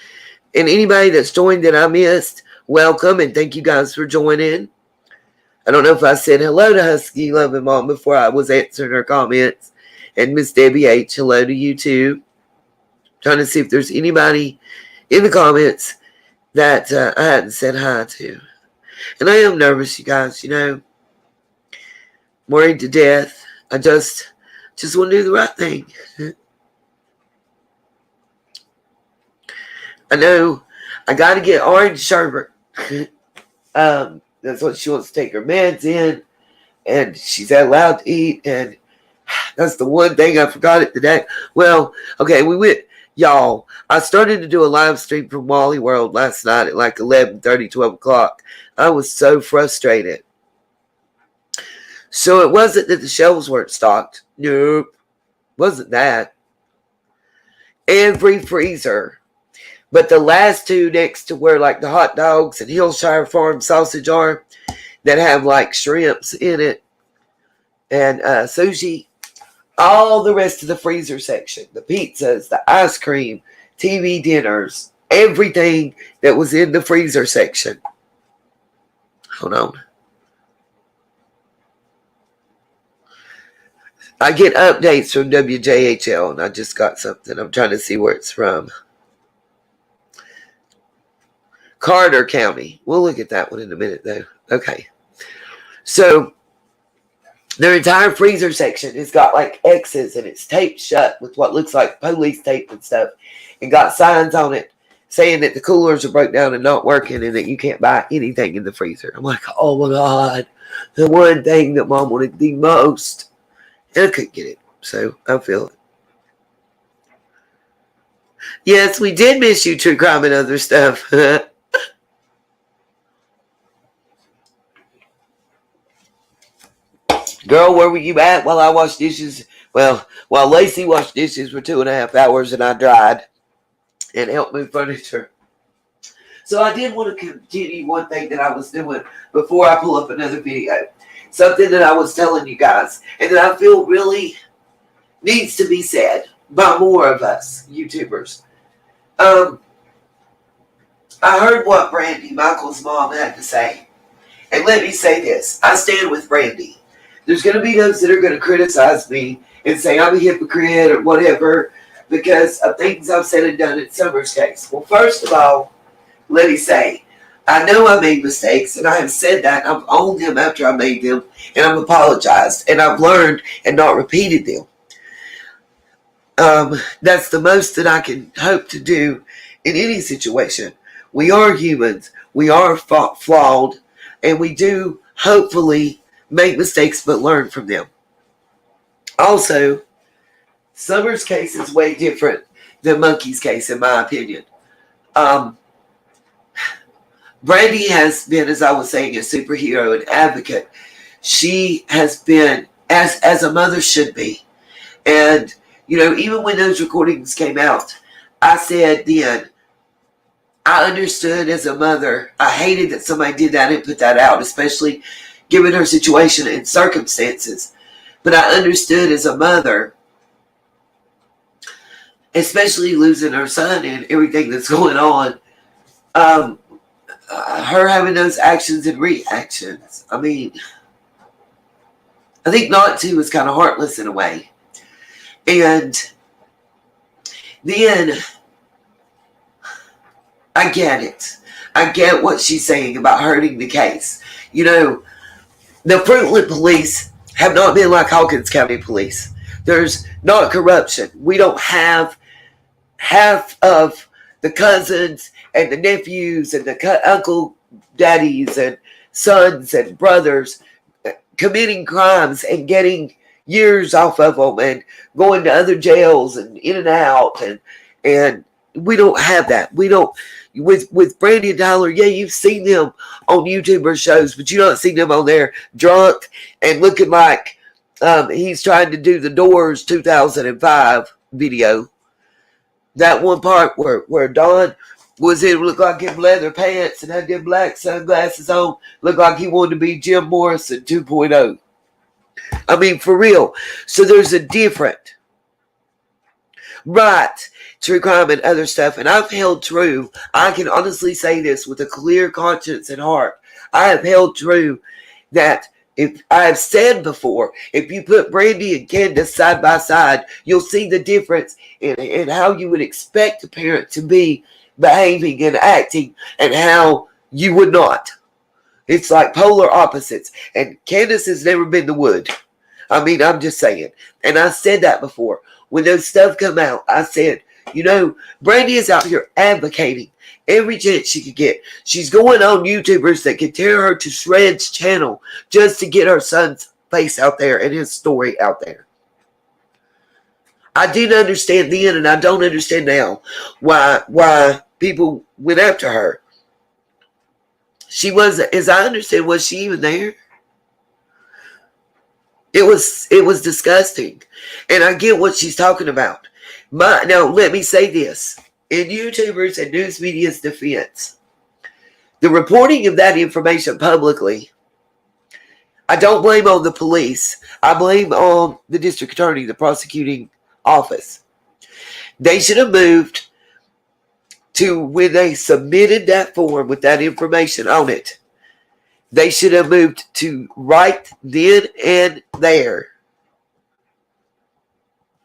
And anybody that's joined that I missed, welcome, and thank you guys for joining. I don't know if I said hello to Husky Loving Mom before I was answering her comments. And Miss Debbie H, hello to you too. Trying to see if there's anybody in the comments that I hadn't said hi to. And I am nervous, you guys, you know. Worried to death. I just want to do the right thing. I know I got to get orange sherbet. That's what she wants to take her meds in, and she's allowed to eat, and that's the one thing I forgot it today. Well, okay, we went, y'all. I started to do a live stream from Wally World last night at like 11:30, 12 o'clock. I was so frustrated. So it wasn't that the shelves weren't stocked. Nope. Wasn't that. Every freezer. But the last two next to where like the hot dogs and Hillshire Farm sausage are that have like shrimps in it and sushi, all the rest of the freezer section, the pizzas, the ice cream, TV dinners, everything that was in the freezer section. Hold on. I get updates from WJHL, and I just got something. I'm trying to see where it's from. Carter County. We'll look at that one in a minute, though. Okay. So, their entire freezer section has got like X's, and it's taped shut with what looks like police tape and stuff, and got signs on it saying that the coolers are broke down and not working, and that you can't buy anything in the freezer. I'm like, oh my God, the one thing that Mom wanted the most. And I couldn't get it, so I feel it. Yes, we did miss you, True Crime and other stuff. Girl, where were you at while I washed dishes? Well, while Lacey washed dishes for 2.5 hours and I dried and helped move furniture. So I did want to continue one thing that I was doing before I pull up another video. Something that I was telling you guys, and that I feel really needs to be said by more of us YouTubers. I heard what Brandy, Michael's mom, had to say. And let me say this. I stand with Brandy. There's going to be those that are going to criticize me and say I'm a hypocrite or whatever because of things I've said and done in Summer's case. Well, first of all, let me say, I know I made mistakes, and I have said that. I've owned them after I made them, and I've apologized, and I've learned and not repeated them. That's the most that I can hope to do in any situation. We are humans. We are flawed, and we do hopefully make mistakes but learn from them. Also, Summer's case is way different than Monkey's case, in my opinion. Brandy has been, as I was saying, a superhero, an advocate. She has been, as a mother should be. And, you know, even when those recordings came out, I said then, I understood as a mother. I hated that somebody did that and put that out, especially given her situation and circumstances. But I understood as a mother, especially losing her son and everything that's going on, her having those actions and reactions. I mean, I think not to was kind of heartless in a way. And then I get it. I get what she's saying about hurting the case. You know, the Fruitland police have not been like Hawkins County police. There's not corruption. We don't have half of the cousins and the nephews and the uncle daddies and sons and brothers committing crimes and getting years off of them and going to other jails and in and out, and we don't have that. We don't with Brandy and Tyler. Yeah, you've seen them on YouTuber shows, but you don't see them on there drunk and looking like he's trying to do the Doors 2005 video. That one part where Don was in, looked like him leather pants and had them black sunglasses on, looked like he wanted to be Jim Morrison 2.0. I mean, for real. So there's a different, right, true crime and other stuff. And I've held true. I can honestly say this with a clear conscience and heart. I have held true that if I have said before, if you put Brandy and Candace side by side, you'll see the difference in how you would expect a parent to be behaving and acting and how you would not. It's like polar opposites. And Candace has never been the wood. I mean, I'm just saying. And I said that before. When those stuff come out, I said, you know, Brandy is out here advocating every chance she could get. She's going on YouTubers that can tear her to shreds channel just to get her son's face out there and his story out there. I didn't understand then, and I don't understand now why people went after her. She was, as I understand, was she even there? It was disgusting. And I get what she's talking about. Now, let me say this. In YouTubers and news media's defense, the reporting of that information publicly, I don't blame on the police. I blame on the district attorney, the prosecuting office. They should have moved to when they submitted that form with that information on it. They should have moved to right then and there.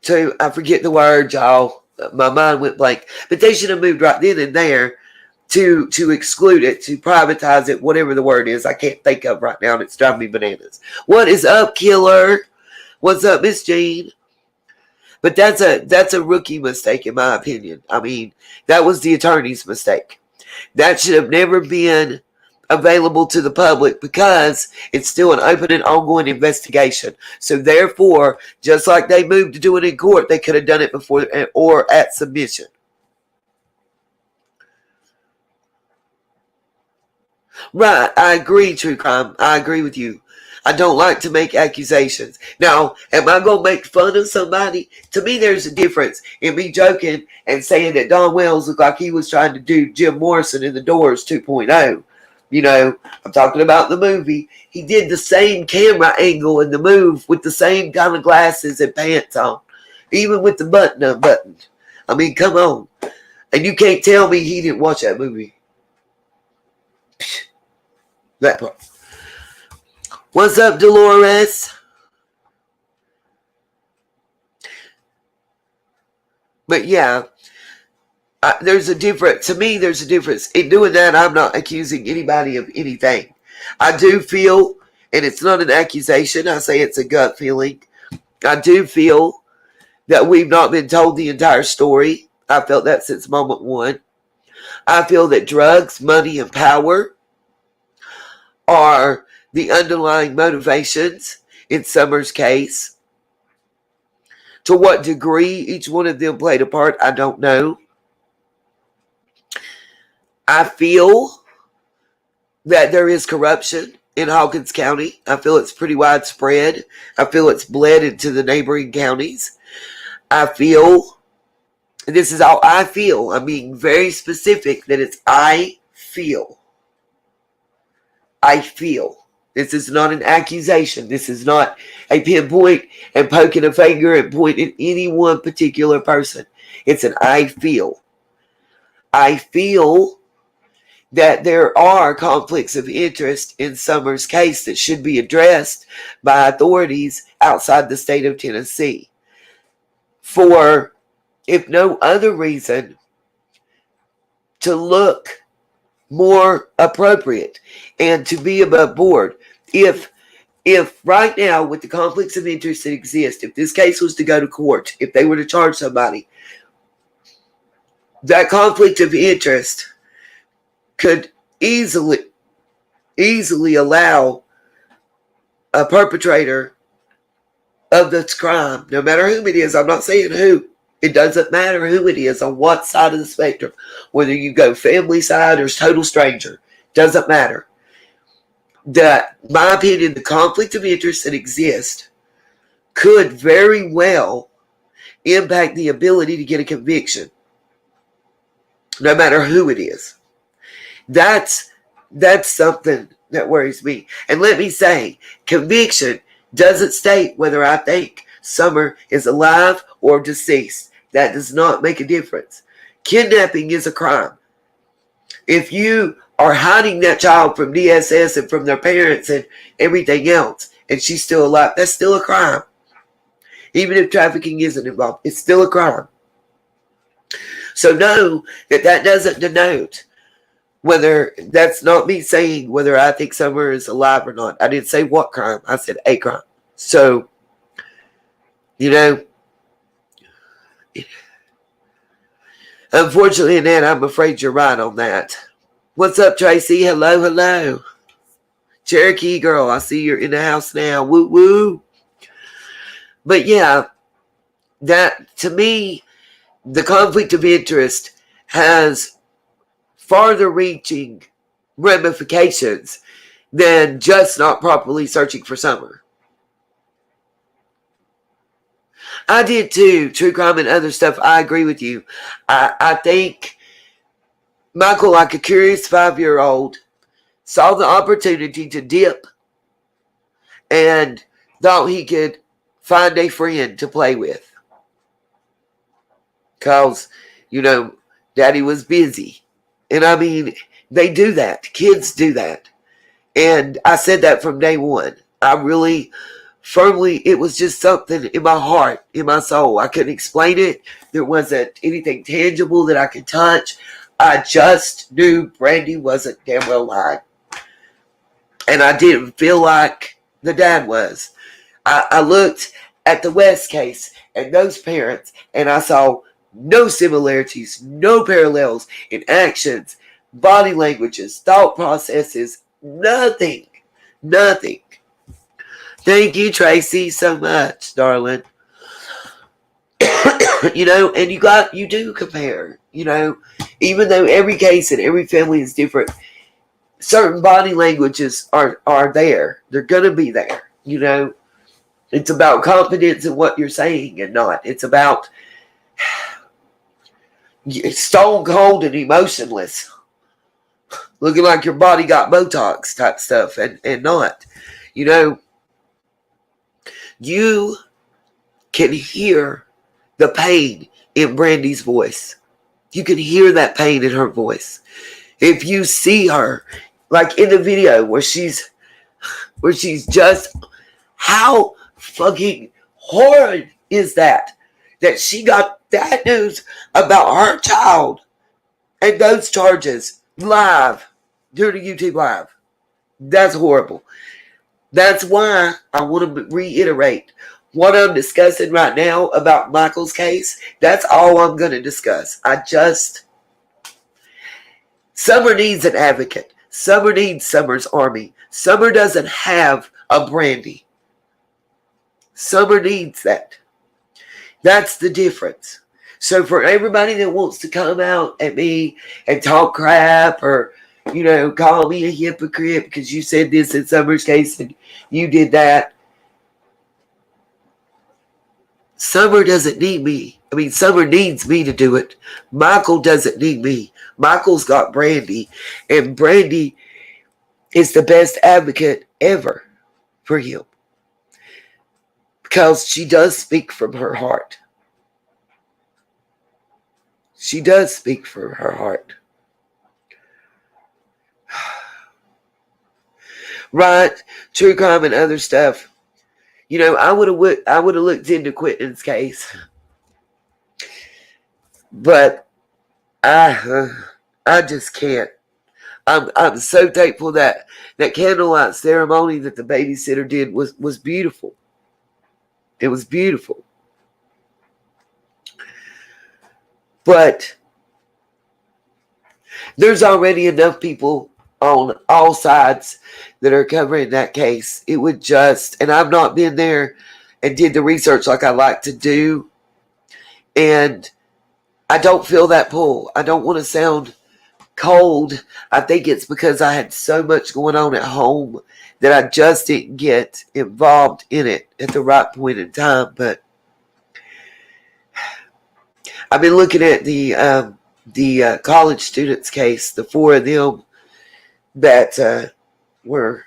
To, I forget the word, y'all. My mind went blank. But they should have moved right then and there to exclude it, to privatize it, whatever the word is. I can't think of right now, and it's driving me bananas. What is up, killer? What's up, Miss Jean? But that's a rookie mistake, in my opinion. I mean, that was the attorney's mistake. That should have never been available to the public because it's still an open and ongoing investigation. So therefore, just like they moved to do it in court, they could have done it before or at submission. Right, I agree, true crime. I agree with you. I don't like to make accusations. Now, am I going to make fun of somebody? To me, there's a difference in me joking and saying that Don Wells looked like he was trying to do Jim Morrison in the Doors 2.0. You know, I'm talking about the movie. He did the same camera angle in the move with the same kind of glasses and pants on. Even with the button unbuttoned. I mean, come on. And you can't tell me he didn't watch that movie. That part. What's up, Dolores? But yeah, there's a difference. To me, there's a difference. In doing that, I'm not accusing anybody of anything. I do feel, and it's not an accusation, I say it's a gut feeling. I do feel that we've not been told the entire story. I felt that since moment one. I feel that drugs, money, and power are the underlying motivations in Summer's case. To what degree each one of them played a part, I don't know. I feel that there is corruption in Hawkins County. I feel it's pretty widespread. I feel it's bled into the neighboring counties. I feel, and this is all I feel, I'm being very specific that it's I feel. I feel. This is not an accusation. This is not a pinpoint and poking a finger and pointing at any one particular person. It's an I feel. I feel that there are conflicts of interest in Summer's case that should be addressed by authorities outside the state of Tennessee. For, if no other reason, to look more appropriate and to be above board. If right now, with the conflicts of interest that exist, if this case was to go to court, if they were to charge somebody, that conflict of interest could easily allow a perpetrator of this crime, no matter whom it is, I'm not saying who, it doesn't matter who it is, on what side of the spectrum, whether you go family side or total stranger, doesn't matter. That, in my opinion, the conflict of interest that exists could very well impact the ability to get a conviction, no matter who it is. That's something that worries me. And let me say, conviction doesn't state whether I think Summer is alive or deceased. That does not make a difference. Kidnapping is a crime. If you are hiding that child from DSS and from their parents and everything else, and she's still alive, that's still a crime. Even if trafficking isn't involved, it's still a crime. So know that doesn't denote whether, that's not me saying whether I think Summer is alive or not. I didn't say what crime. I said a crime. So, unfortunately, Annette, I'm afraid you're right on that. What's up, Tracy? Hello. Cherokee girl, I see you're in the house now. Woo woo. But yeah, that, to me, the conflict of interest has farther reaching ramifications than just not properly searching for Summer. I did too, true crime and other stuff. I agree with you. I think Michael, like a curious 5-year-old, saw the opportunity to dip and thought he could find a friend to play with. Because, Daddy was busy. And I mean, they do that. Kids do that. And I said that from day one. I really firmly, it was just something in my heart, in my soul. I couldn't explain it. There wasn't anything tangible that I could touch. I just knew Brandy wasn't damn well lying. And I didn't feel like the dad was. I looked at the West case and those parents, and I saw no similarities, no parallels in actions, body languages, thought processes, nothing. Thank you, Tracy, so much, darling. And you do compare, even though every case and every family is different, certain body languages are there. They're going to be there, It's about confidence in what you're saying and not. It's about stone cold and emotionless, looking like your body got Botox type stuff, and not. You can hear the pain in Brandy's voice. You can hear that pain in her voice. If you see her, like in the video where she's just, how fucking horrid is that she got that news about her child and those charges live during the YouTube live. That's horrible. That's why I want to reiterate What I'm discussing right now about Michael's case, that's all I'm going to discuss. Summer needs an advocate. Summer needs Summer's army. Summer doesn't have a Brandy. Summer needs that. That's the difference. So for everybody that wants to come out at me and talk crap or, call me a hypocrite because you said this in Summer's case and you did that, Summer doesn't need me. Summer needs me to do it. Michael doesn't need me. Michael's got Brandy, and Brandy is the best advocate ever for him because she does speak from her heart. She does speak from her heart. Right, true crime and other stuff. I would have looked into Quentin's case, but I just can't. I'm so thankful that candlelight ceremony that the babysitter did was beautiful. It was beautiful. But there's already enough people on all sides that are covering that case. It would just, and I've not been there and did the research like I like to do. And I don't feel that pull. I don't want to sound cold. I think it's because I had so much going on at home that I just didn't get involved in it at the right point in time. But I've been looking at the college students case, the 4 of them that were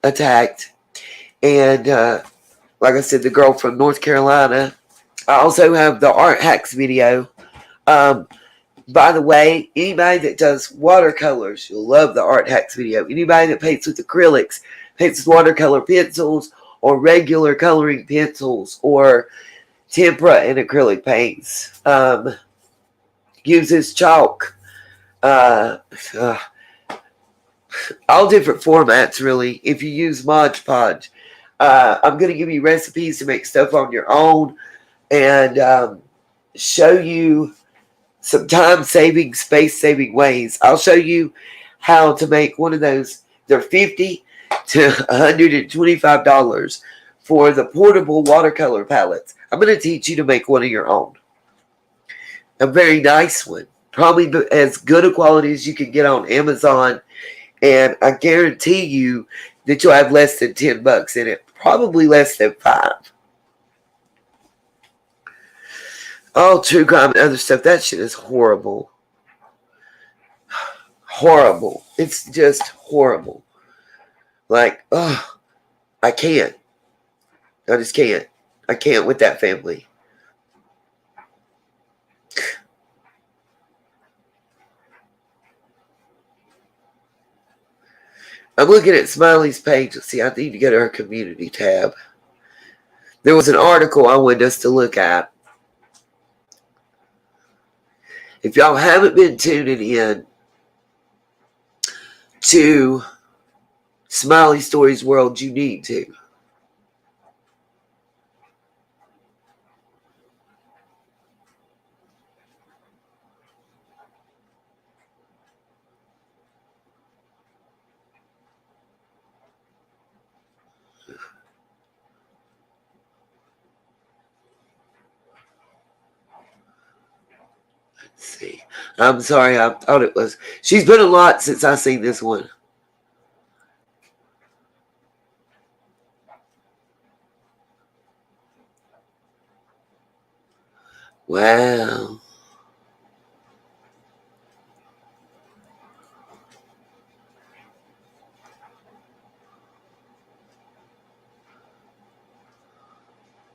attacked. And like I said, the girl from North Carolina. I also have the Art Hacks video. By the way, anybody that does watercolors, you'll love the Art Hacks video. Anybody that paints with acrylics, paints with watercolor pencils, or regular coloring pencils, or tempera and acrylic paints, uses chalk, all different formats, really, if you use Mod Podge. I'm going to give you recipes to make stuff on your own and show you some time-saving, space-saving ways. I'll show you how to make one of those. They're $50 to $125 for the portable watercolor palettes. I'm going to teach you to make one of your own. A very nice one. Probably as good a quality as you can get on Amazon. And I guarantee you that you'll have less than $10 in it. Probably less than $5. All true crime and other stuff. That shit is horrible. Horrible. It's just horrible. Like, I can't. I just can't. I can't with that family. I'm looking at Smiley's page. Let's see, I need to go to her community tab. There was an article I wanted us to look at. If y'all haven't been tuning in to Smiley Stories World, you need to. See, I'm sorry, I thought it was. She's been a lot since I seen this one. Wow.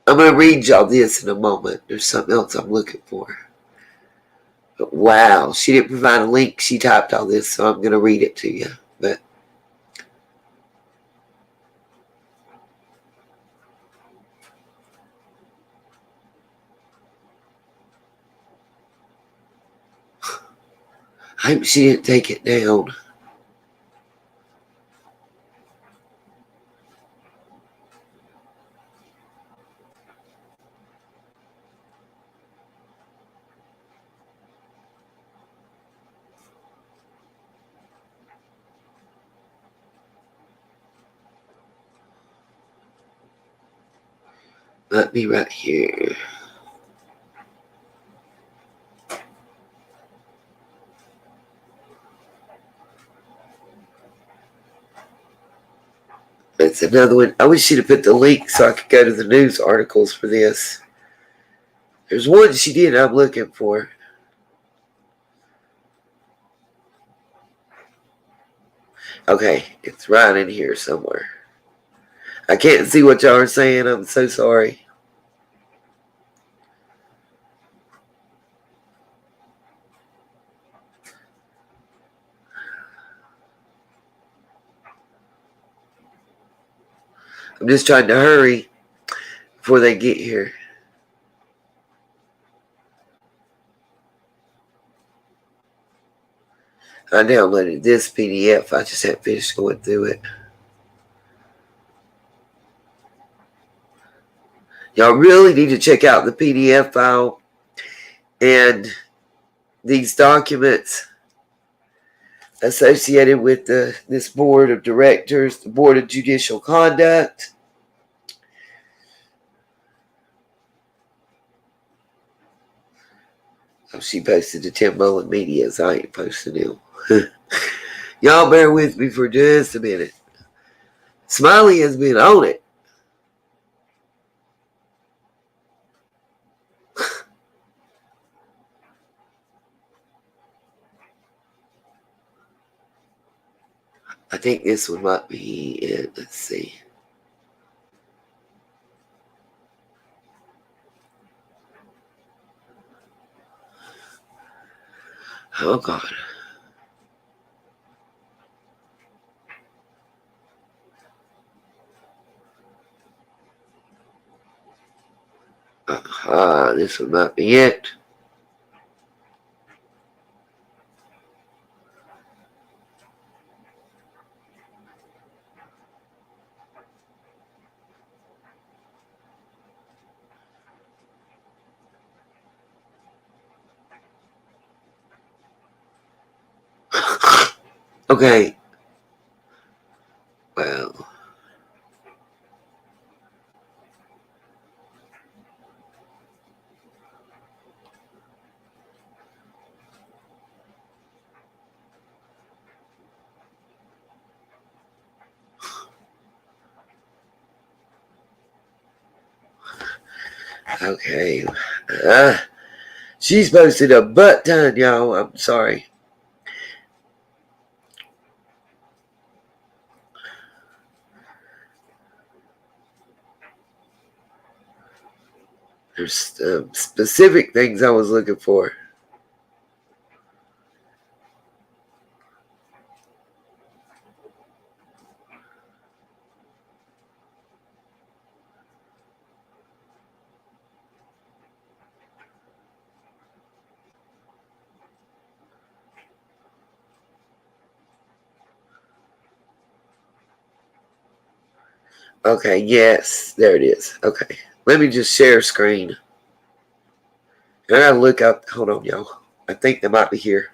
I'm going to read y'all this in a moment. There's something else I'm looking for. But wow, she didn't provide a link. She typed all this, so I'm going to read it to you. But I hope she didn't take it down. Let me right here. That's another one. I wish she'd have put the link so I could go to the news articles for this. There's one she did I'm looking for. Okay, it's right in here somewhere. I can't see what y'all are saying. I'm so sorry. I'm just trying to hurry before they get here. I downloaded this PDF. I just haven't finished going through it. Y'all really need to check out the PDF file and these documents associated with this board of directors, the board of judicial conduct. Oh, she posted to Tim Mullen Media's. I ain't posting them. Y'all bear with me for just a minute. Smiley has been on it. I think this one might be it. Let's see. Oh, God. This one might be it. Okay. Well. Okay. She's posted a butt ton, y'all. I'm sorry. There's specific things I was looking for. Okay, yes. There it is. Okay. Let me just share screen. I gotta look up. Hold on, y'all. I think they might be here.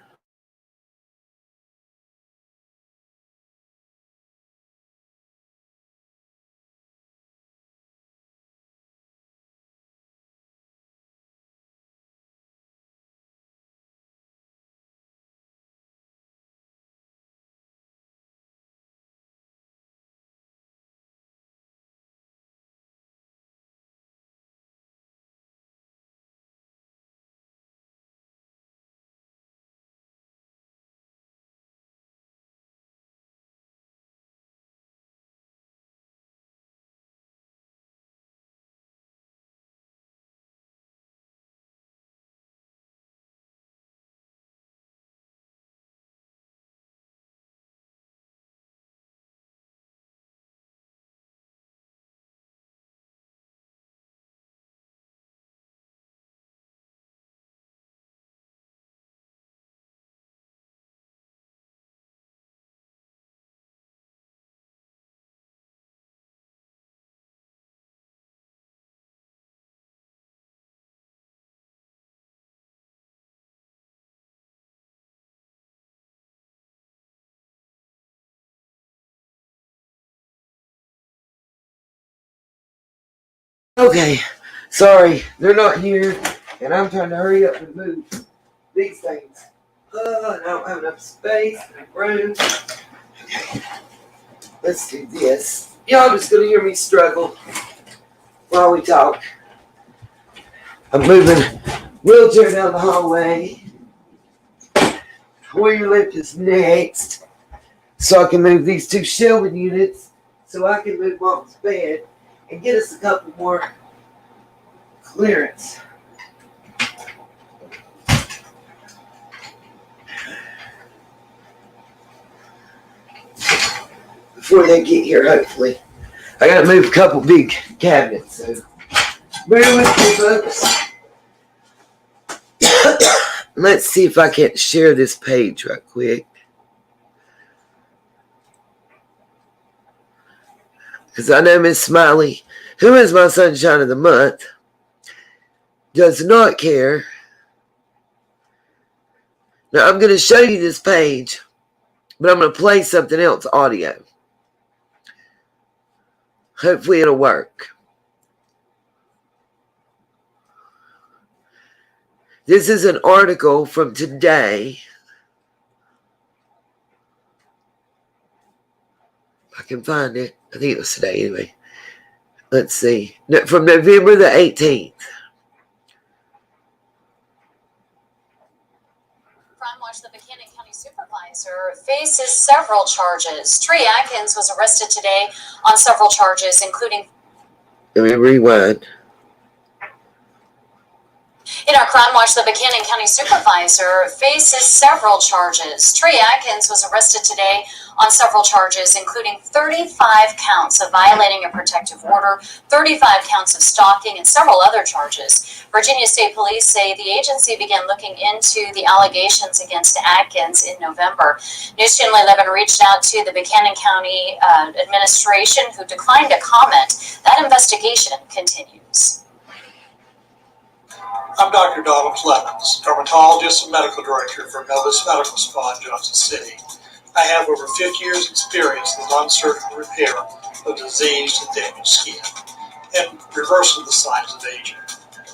Okay. Sorry, they're not here, and I'm trying to hurry up and move these things. And I don't have enough space and room. Okay, let's do this. Y'all just gonna hear me struggle while we talk. I'm moving wheelchair down the hallway. Warrior lift is next, so I can move these two shelving units, so I can move Mom's bed and get us a couple more clearance. Before they get here, hopefully. I gotta move a couple big cabinets, so bear with me, folks. Let's see if I can't share this page right quick. Because I know Miss Smiley, who is my sunshine of the month, does not care. Now, I'm going to show you this page, but I'm going to play something else audio. Hopefully it'll work. This is an article from today. If I can find it. I think it was today anyway. Let's see. From November the 18th. Crime Watch, the Buchanan County Supervisor faces several charges. Trey Atkins was arrested today on several charges, including... Let me rewind. In our Crime Watch, the Buchanan County Supervisor faces several charges. Trey Atkins was arrested today on several charges, including 35 counts of violating a protective order, 35 counts of stalking, and several other charges. Virginia State Police say the agency began looking into the allegations against Atkins in November. News Channel 11 reached out to the Buchanan County administration, who declined to comment. That investigation continues. I'm Dr. Donald Clemens, dermatologist and medical director for Novus Medical Spa in Johnson City. I have over 50 years experience in the non-surgical repair of diseased and damaged skin and reversal of the signs of aging.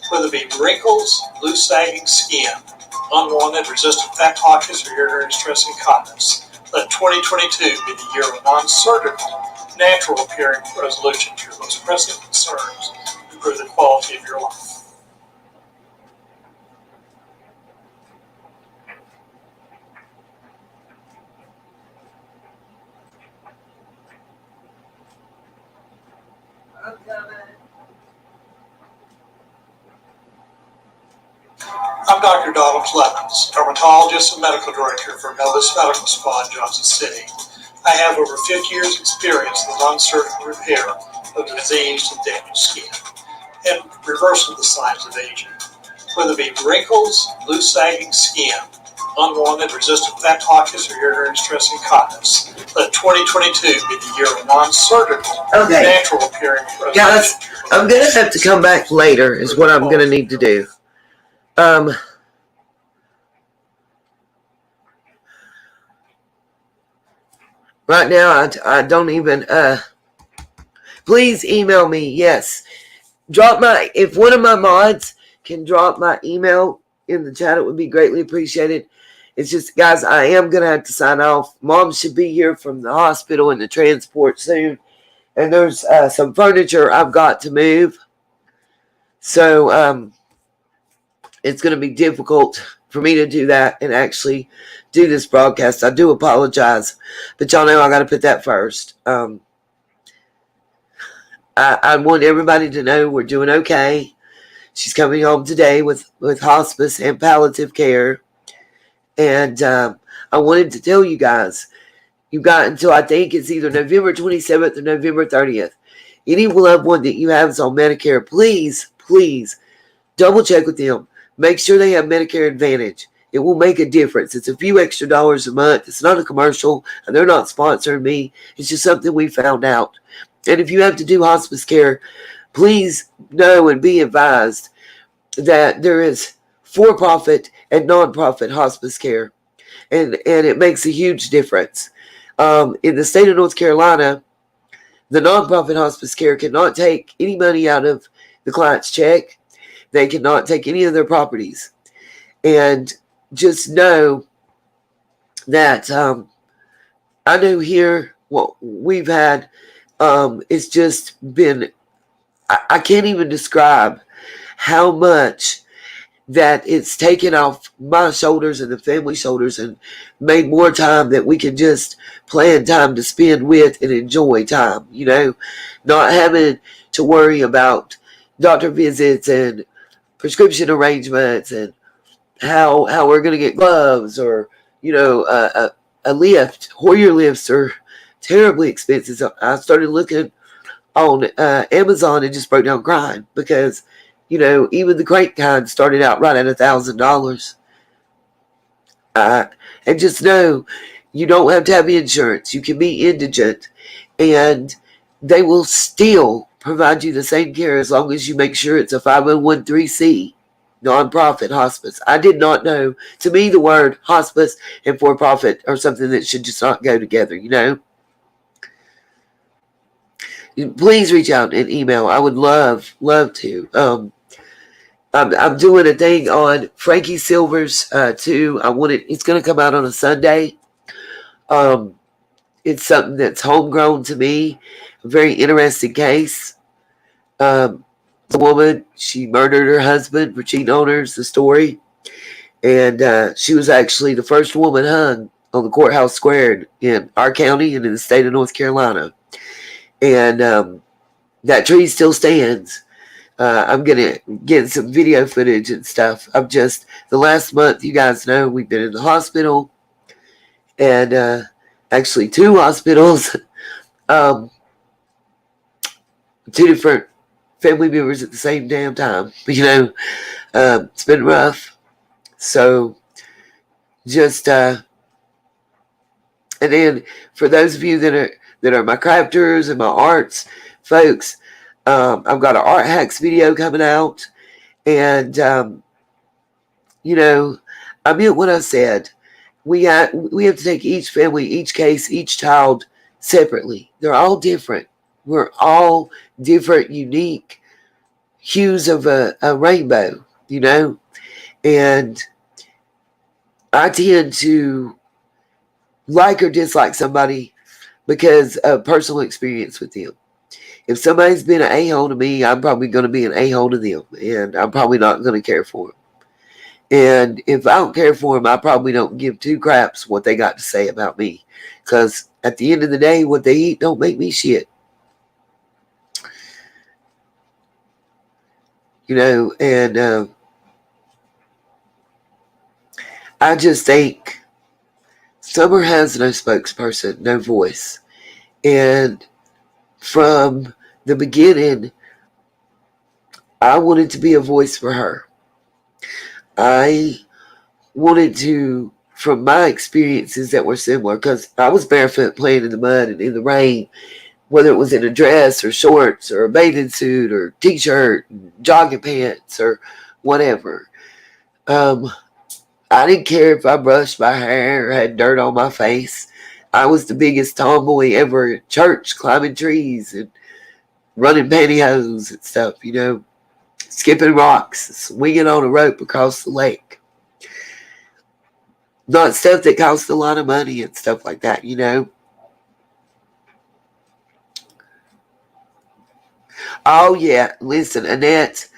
Whether it be wrinkles, loose sagging skin, unwanted resistant fat pockets, or urinary stress incontinence, let 2022 be the year of non-surgical, natural appearing resolution to your most pressing concerns and improve the quality of your life. I'm Dr. Donald Clemens, dermatologist and medical director for Novus Medical Spa in Johnson City. I have over 50 years experience in the non-surgical repair of diseased and damaged skin and reversal of the signs of aging. Whether it be wrinkles, loose sagging skin, unwanted resistant fat pockets, or urinary stress incontinence, let 2022 be the year of non-surgical, natural appearing resolution. Guys, I'm going to have to come back later is what I'm going to need to do. Right now, I don't even, please email me, yes. If one of my mods can drop my email in the chat, it would be greatly appreciated. It's just, guys, I am going to have to sign off. Mom should be here from the hospital and the transport soon. And there's some furniture I've got to move. So, it's going to be difficult for me to do that and actually do this broadcast. I do apologize, but y'all know I got to put that first. I want everybody to know we're doing okay. She's coming home today with hospice and palliative care. And I wanted to tell you guys, you've got until I think it's either November 27th or November 30th. Any loved one that you have is on Medicare, please double check with them. Make sure they have Medicare Advantage. It will make a difference. It's a few extra dollars a month. It's not a commercial, and they're not sponsoring me. It's just something we found out. And if you have to do hospice care, please know and be advised that there is for-profit and non-profit hospice care. And it makes a huge difference. In the state of North Carolina, the non-profit hospice care cannot take any money out of the client's check. They cannot take any of their properties. And just know that I know here what we've had, it's just been, I can't even describe how much that it's taken off my shoulders and the family shoulders and made more time that we can just plan time to spend with and enjoy time, not having to worry about doctor visits and prescription arrangements and how we're going to get gloves or, a lift. Hoyer lifts are terribly expensive. I started looking on Amazon and just broke down crying because, even the great kind started out right at $1,000. And just know you don't have to have insurance. You can be indigent and they will still provide you the same care as long as you make sure it's a 501(c) nonprofit hospice. I did not know. To me, the word hospice and for-profit are something that should just not go together, Please reach out and email. I would love to. I'm doing a thing on Frankie Silver's too. It's going to come out on a Sunday. It's something that's homegrown to me. A very interesting case. The woman, she murdered her husband for cheating on her, is the story. And she was actually the first woman hung on the courthouse square in our county and in the state of North Carolina. And that tree still stands. I'm going to get some video footage and stuff. The last month, you guys know, we've been in the hospital. And actually 2 hospitals. 2 different family members at the same damn time. It's been rough. So just and then for those of you that are my crafters and my arts folks, I've got an art hacks video coming out, and I meant what I said. We have to take each family, each case, each child separately. They're all different. We're all different, unique hues of a rainbow, and I tend to like or dislike somebody because of personal experience with them. If somebody's been an a-hole to me, I'm probably going to be an a-hole to them, and I'm probably not going to care for them. And if I don't care for them, I probably don't give 2 craps what they got to say about me, because at the end of the day, what they eat don't make me shit. And I just think Summer has no spokesperson, no voice. And from the beginning, I wanted to be a voice for her. I wanted to, from my experiences that were similar, because I was barefoot playing in the mud and in the rain, whether it was in a dress or shorts or a bathing suit or t-shirt, jogging pants or whatever. I didn't care if I brushed my hair or had dirt on my face. I was the biggest tomboy ever at church, climbing trees and running pantyhose and stuff, skipping rocks, swinging on a rope across the lake. Not stuff that cost a lot of money and stuff like that, Oh, yeah. Listen, Annette,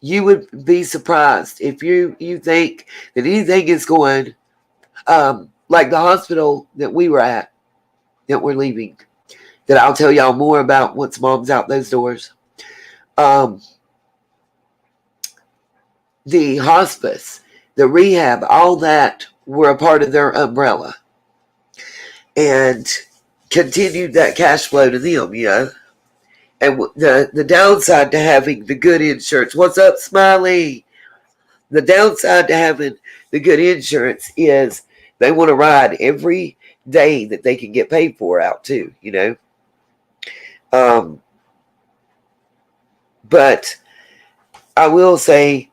you would be surprised if you think that anything is going, like the hospital that we were at, that we're leaving, that I'll tell y'all more about once Mom's out those doors. The hospice, the rehab, all that were a part of their umbrella. And continued that cash flow to them, And the downside to having the good insurance, what's up, Smiley? The downside to having the good insurance is they want to ride every day that they can get paid for out too, But I will say,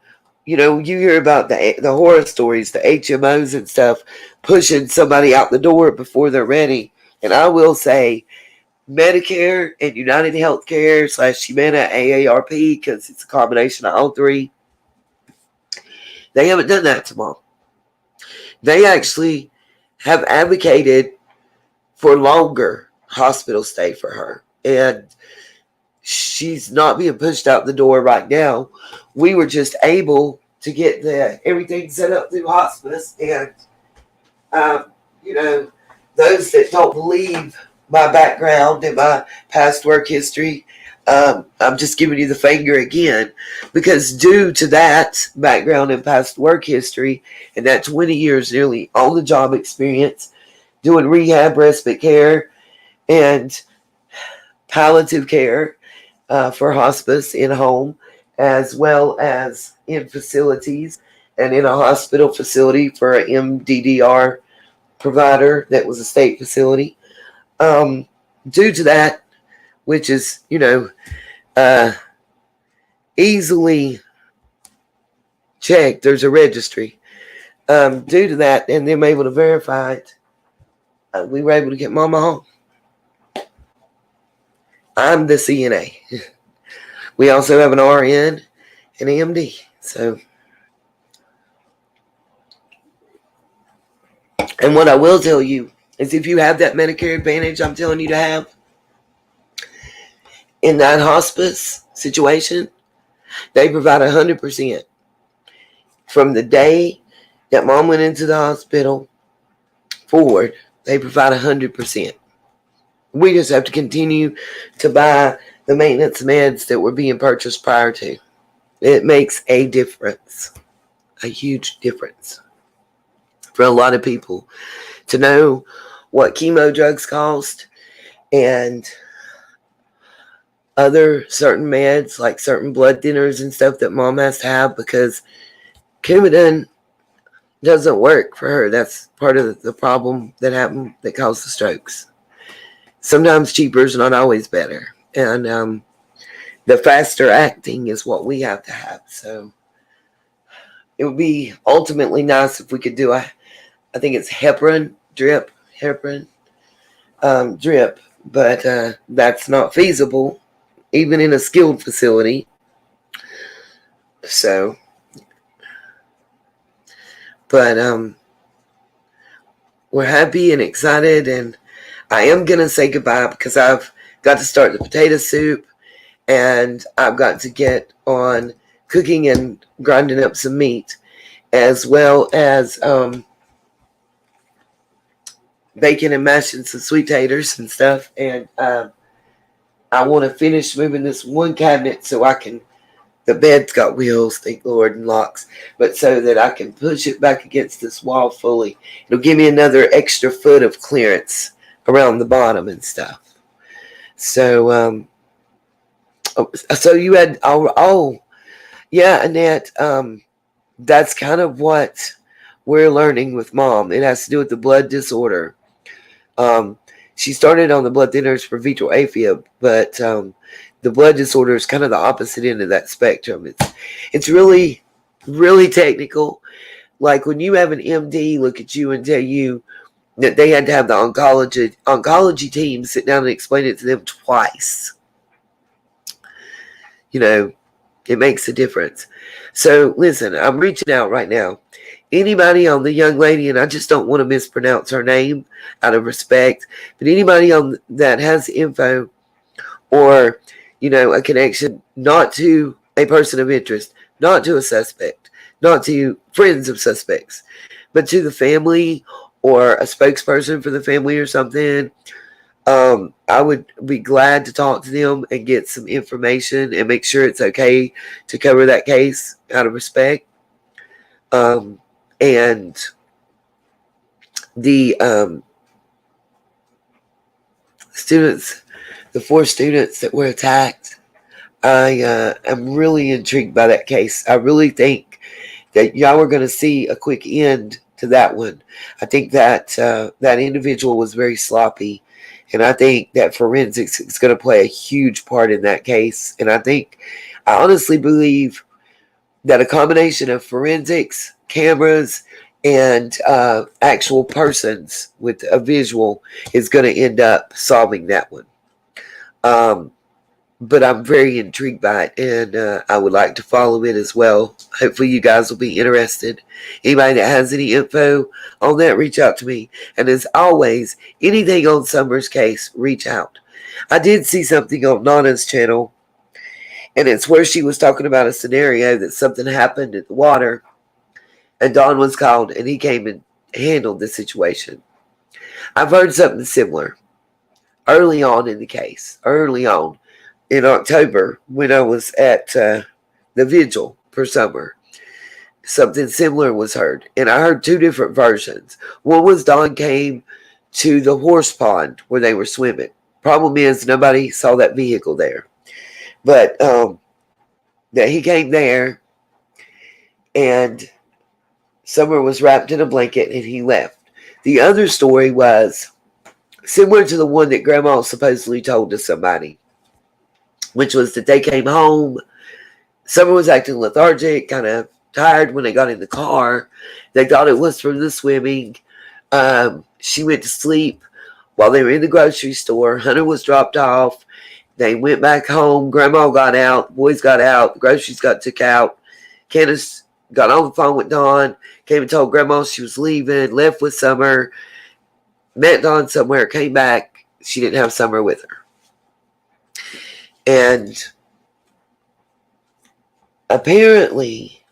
you hear about the horror stories, the HMOs and stuff, pushing somebody out the door before they're ready. And I will say, Medicare and United Healthcare / Humana AARP, because it's a combination of all three. They haven't done that to Mom. They actually have advocated for longer hospital stay for her. And she's not being pushed out the door right now. We were just able to get everything set up through hospice. And, those that don't believe my background and my past work history, I'm just giving you the finger again, because due to that background and past work history and that 20 years nearly on the job experience, doing rehab, respite care, and palliative care for hospice in home, as well as in facilities and in a hospital facility for an MDDR provider that was a state facility. Due to that, which is, easily checked, there's a registry. Due to that, and them able to verify it, we were able to get Mama home. I'm the CNA. We also have an RN and MD. So, and what I will tell you is, if you have that Medicare Advantage I'm telling you to have, in that hospice situation, they provide 100%. From the day that Mom went into the hospital forward, they provide 100%. We just have to continue to buy the maintenance meds that were being purchased prior to. It makes a difference, a huge difference for a lot of people to know what chemo drugs cost and other certain meds, like certain blood thinners and stuff that Mom has to have, because Coumadin doesn't work for her. That's part of the problem that happened that caused the strokes. Sometimes cheaper is not always better. And the faster acting is what we have to have. So it would be ultimately nice if we could do I think it's heparin drip, but that's not feasible, even in a skilled facility. So, but we're happy and excited, and I am going to say goodbye because I've got to start the potato soup, and I've got to get on cooking and grinding up some meat, as well as baking and mashing some sweet taters and stuff. And I want to finish moving this one cabinet so I can, the bed's got wheels, thank Lord, and locks, but so that I can push it back against this wall fully. It'll give me another extra foot of clearance around the bottom and stuff. So, so you had, yeah, Annette, that's kind of what we're learning with Mom. It has to do with the blood disorder. She started on the blood thinners for vitral AFib, but the blood disorder is kind of the opposite end of that spectrum. It's really, really technical. Like when you have an MD look at you and tell you that they had to have the oncology team sit down and explain it to them twice. You know, it makes a difference. So listen, I'm reaching out right now. Anybody on the young lady, and I just don't want to mispronounce her name out of respect, but anybody on that has info or, you know, a connection, not to a person of interest, not to a suspect, not to friends of suspects, but to the family or a spokesperson for the family or something, I would be glad to talk to them and get some information and make sure it's okay to cover that case out of respect. And the students, the 4 students that were attacked, I am really intrigued by that case. I really think that y'all are going to see a quick end to that one. I think that that individual was very sloppy, and I think that forensics is going to play a huge part in that case. And I honestly believe that a combination of forensics, cameras, and actual persons with a visual is going to end up solving that one. But I'm very intrigued by it, and I would like to follow it as well. Hopefully you guys will be interested. Anybody that has any info on that, reach out to me. And as always, anything on Summer's case, reach out. I did see something on Nana's channel, and it's where she was talking about a scenario that something happened at the water, and Don was called, and he came and handled the situation. I've heard something similar early on in the case, early on in October when I was at the vigil for Summer. Something similar was heard, and I heard two different versions. One was Don came to the horse pond where they were swimming. Problem is, nobody saw that vehicle there. But that he came there, and Summer was wrapped in a blanket, and he left. The other story was similar to the one that Grandma supposedly told to somebody, which was that they came home. Summer was acting lethargic, kind of tired when they got in the car. They thought it was from the swimming. She went to sleep while they were in the grocery store. Hunter was dropped off. They went back home. Grandma got out. Boys got out. The groceries got took out. Candace got on the phone with Dawn. Came and told Grandma she was leaving. Left with Summer. Met Dawn somewhere. Came back. She didn't have Summer with her. And apparently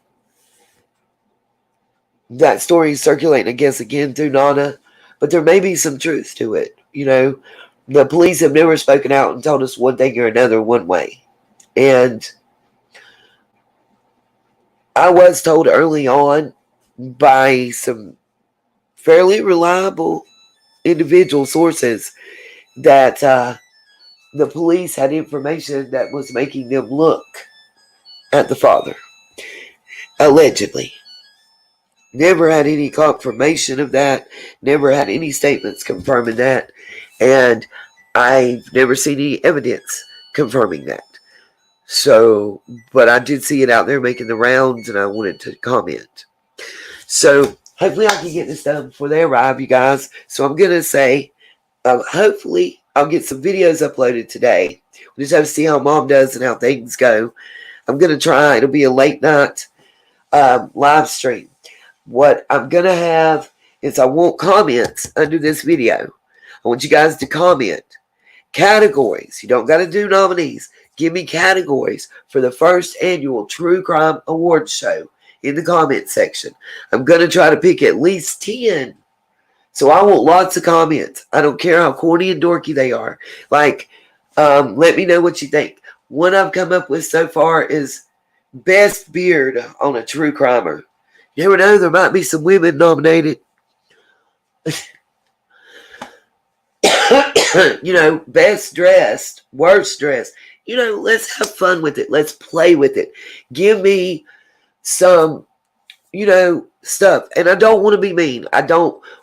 that story is circulating, I guess, again through Nana. But there may be some truth to it. You know, the police have never spoken out and told us one thing or another one way. And I was told early on by some fairly reliable individual sources that the police had information that was making them look at the father. Allegedly. Never had any confirmation of that. Never had any statements confirming that. And I've never seen any evidence confirming that. So, but I did see it out there making the rounds, and I wanted to comment. So, hopefully I can get this done before they arrive, you guys. So I'm going to say, hopefully I'll get some videos uploaded today. We just have to see how Mom does and how things go. I'm going to try. It'll be a late night live stream. What I'm going to have is I want comments under this video. I want you guys to comment categories. You don't got to do nominees. Give me categories for the first annual True Crime Awards show in the comment section. I'm going to try to pick at least 10. So I want lots of comments. I don't care how corny and dorky they are. Like, let me know what you think. One I've come up with so far is best beard on a true crimer. You never know, there might be some women nominated. You know, best dressed, worst dressed. You know, let's have fun with it. Let's play with it. Give me some, you know, stuff. And I don't want to be mean.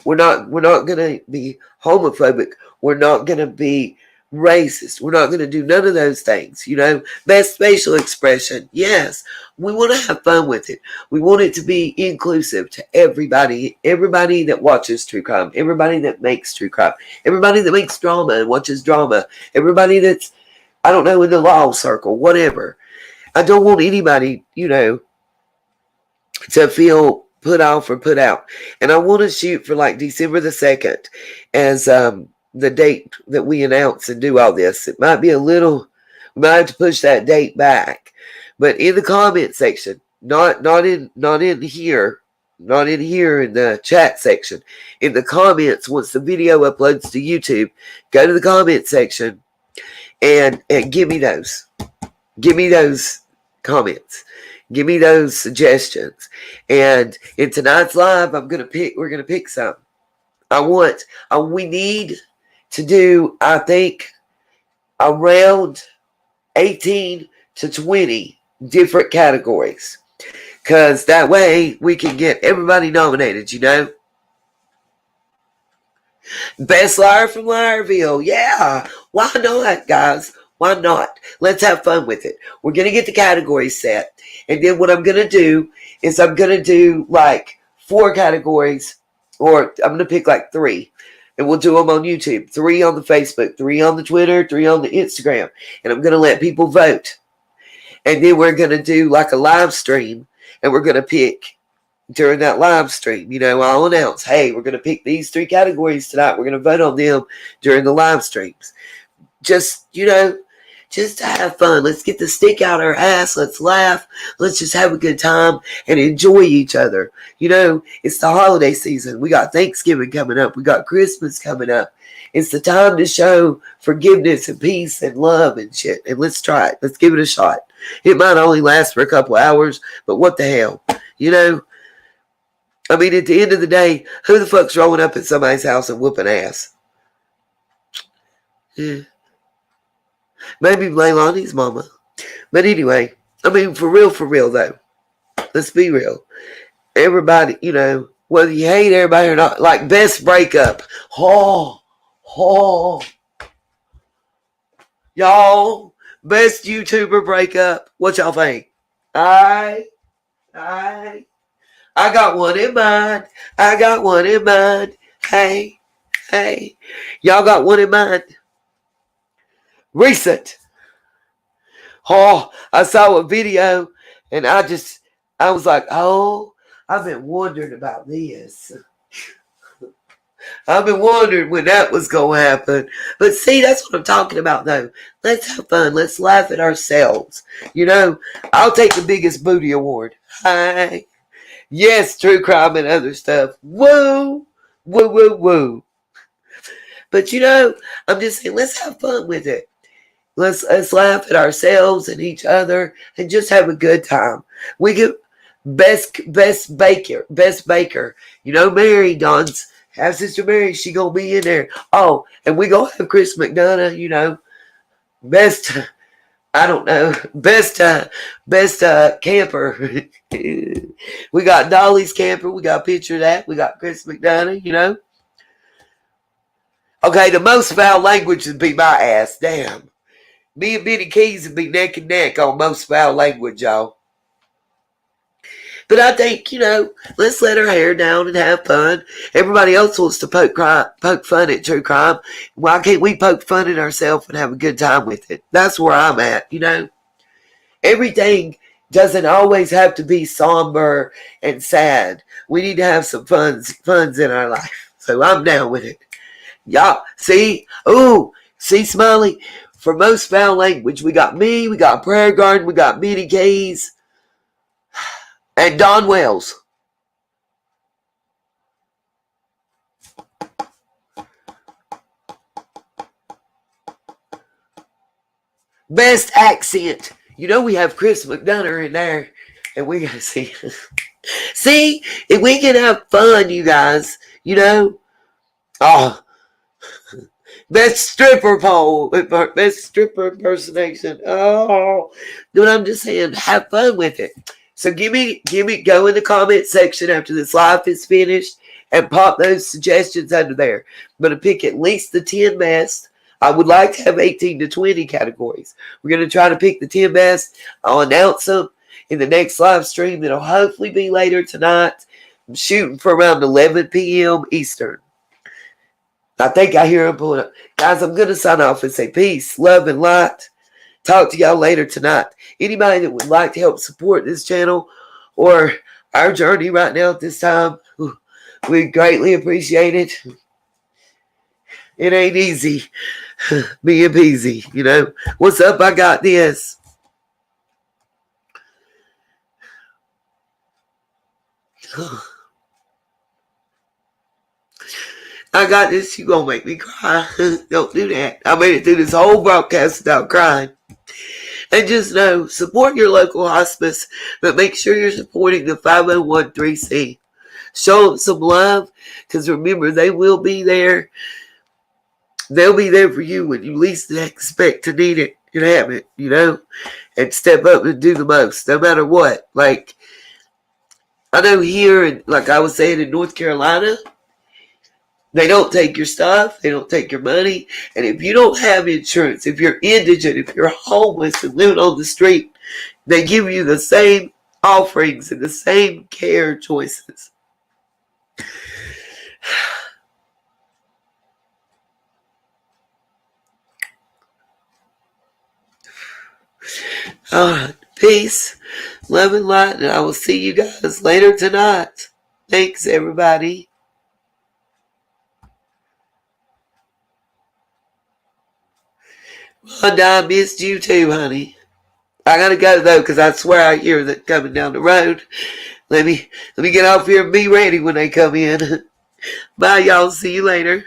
We're not going to be homophobic. We're not going to be racist. We're not going to do none of those things. You know, best facial expression. Yes, we want to have fun with it. We want it to be inclusive to everybody that watches true crime, everybody that makes true crime, everybody that makes drama and watches drama, everybody that's, I don't know, in the law circle, whatever. I don't want anybody, you know, to feel put off or put out. And I want to shoot for like December the 2nd as the date that we announce and do all this. It might be a little, we might have to push that date back. But in the comment section, not in here in the chat section, in the comments, once the video uploads to YouTube, go to the comment section and give me those. Give me those comments. Give me those suggestions. And in tonight's live, we're going to pick some. We need to do, I think, around 18 to 20 different categories. Because that way we can get everybody nominated, you know. Best liar from Liarville. Yeah. Why not, guys? Why not? Let's have fun with it. We're going to get the categories set. And then what I'm going to do is I'm going to do like 4 categories, or I'm going to pick like 3. And we'll do them on YouTube. 3 on the Facebook, 3 on the Twitter, 3 on the Instagram. And I'm going to let people vote. And then we're going to do like a live stream. And we're going to pick during that live stream. I'll announce, hey, we're going to pick these 3 categories tonight. We're going to vote on them during the live streams. Just to have fun. Let's get the stick out our ass. Let's laugh. Let's just have a good time and enjoy each other. It's the holiday season. We got Thanksgiving coming up. We got Christmas coming up. It's the time to show forgiveness and peace and love and shit. And let's try it. Let's give it a shot. It might only last for a couple hours, but what the hell? At the end of the day, who the fuck's rolling up at somebody's house and whooping ass? Yeah. Maybe Leilani's mama. But anyway, for real though. Let's be real. Everybody, whether you hate everybody or not, like best breakup. Y'all, best YouTuber breakup. What y'all think? I got one in mind. Hey. Y'all got one in mind? Recent. I saw a video and I was like, I've been wondering about this. I've been wondering when that was going to happen. But see, that's what I'm talking about though. Let's have fun. Let's laugh at ourselves. I'll take the biggest booty award. Hi. Yes, true crime and other stuff. Woo. But I'm just saying, let's have fun with it. Let's laugh at ourselves and each other and just have a good time. We get best baker. Mary, Dawn's half sister Mary, she gonna be in there. Oh, and we gonna have Chris McDonough. Best camper. We got Dolly's camper. We got a picture of that. We got Chris McDonough. Okay, the most foul language would be my ass. Damn. Me and Benny Keys would be neck and neck on most foul language, y'all. But I think, let's let our hair down and have fun. Everybody else wants to poke fun at true crime. Why can't we poke fun at ourselves and have a good time with it? That's where I'm at, Everything doesn't always have to be somber and sad. We need to have some funs in our life. So I'm down with it. Y'all, see, Smiley, for most foul language, we got me, we got Prayer Garden, we got Benny Keys, and Don Wells. Best accent. We have Chris McDonough in there, and we gotta see. See, if we can have fun, you guys, best stripper pole, best stripper impersonation. But I'm just saying, have fun with it. So go in the comment section after this live is finished and pop those suggestions under there. I'm going to pick at least the 10 best. I would like to have 18 to 20 categories. We're going to try to pick the 10 best. I'll announce them in the next live stream that'll hopefully be later tonight. I'm shooting for around 11 p.m. Eastern. I think I hear them pulling up. Guys, I'm going to sign off and say peace, love, and light. Talk to y'all later tonight. Anybody that would like to help support this channel or our journey right now at this time, we greatly appreciate it. It ain't easy being busy, What's up? I got this. I got this. You gonna make me cry. Don't do that. I made it through this whole broadcast without crying. And just know, support your local hospice, but make sure you're supporting the 501(c)(3). Show them some love, because remember, they will be there. They'll be there for you when you least expect to need it and have it, and step up and do the most, no matter what. Like, I know here, and like I was saying in North Carolina, they don't take your stuff. They don't take your money. And if you don't have insurance, if you're indigent, if you're homeless and living on the street, they give you the same offerings and the same care choices. All right. Peace, love, and light. And I will see you guys later tonight. Thanks, everybody. Rhonda, I missed you too, honey. I gotta go though, because I swear I hear them coming down the road. Let me get off here and be ready when they come in. Bye, y'all. See you later.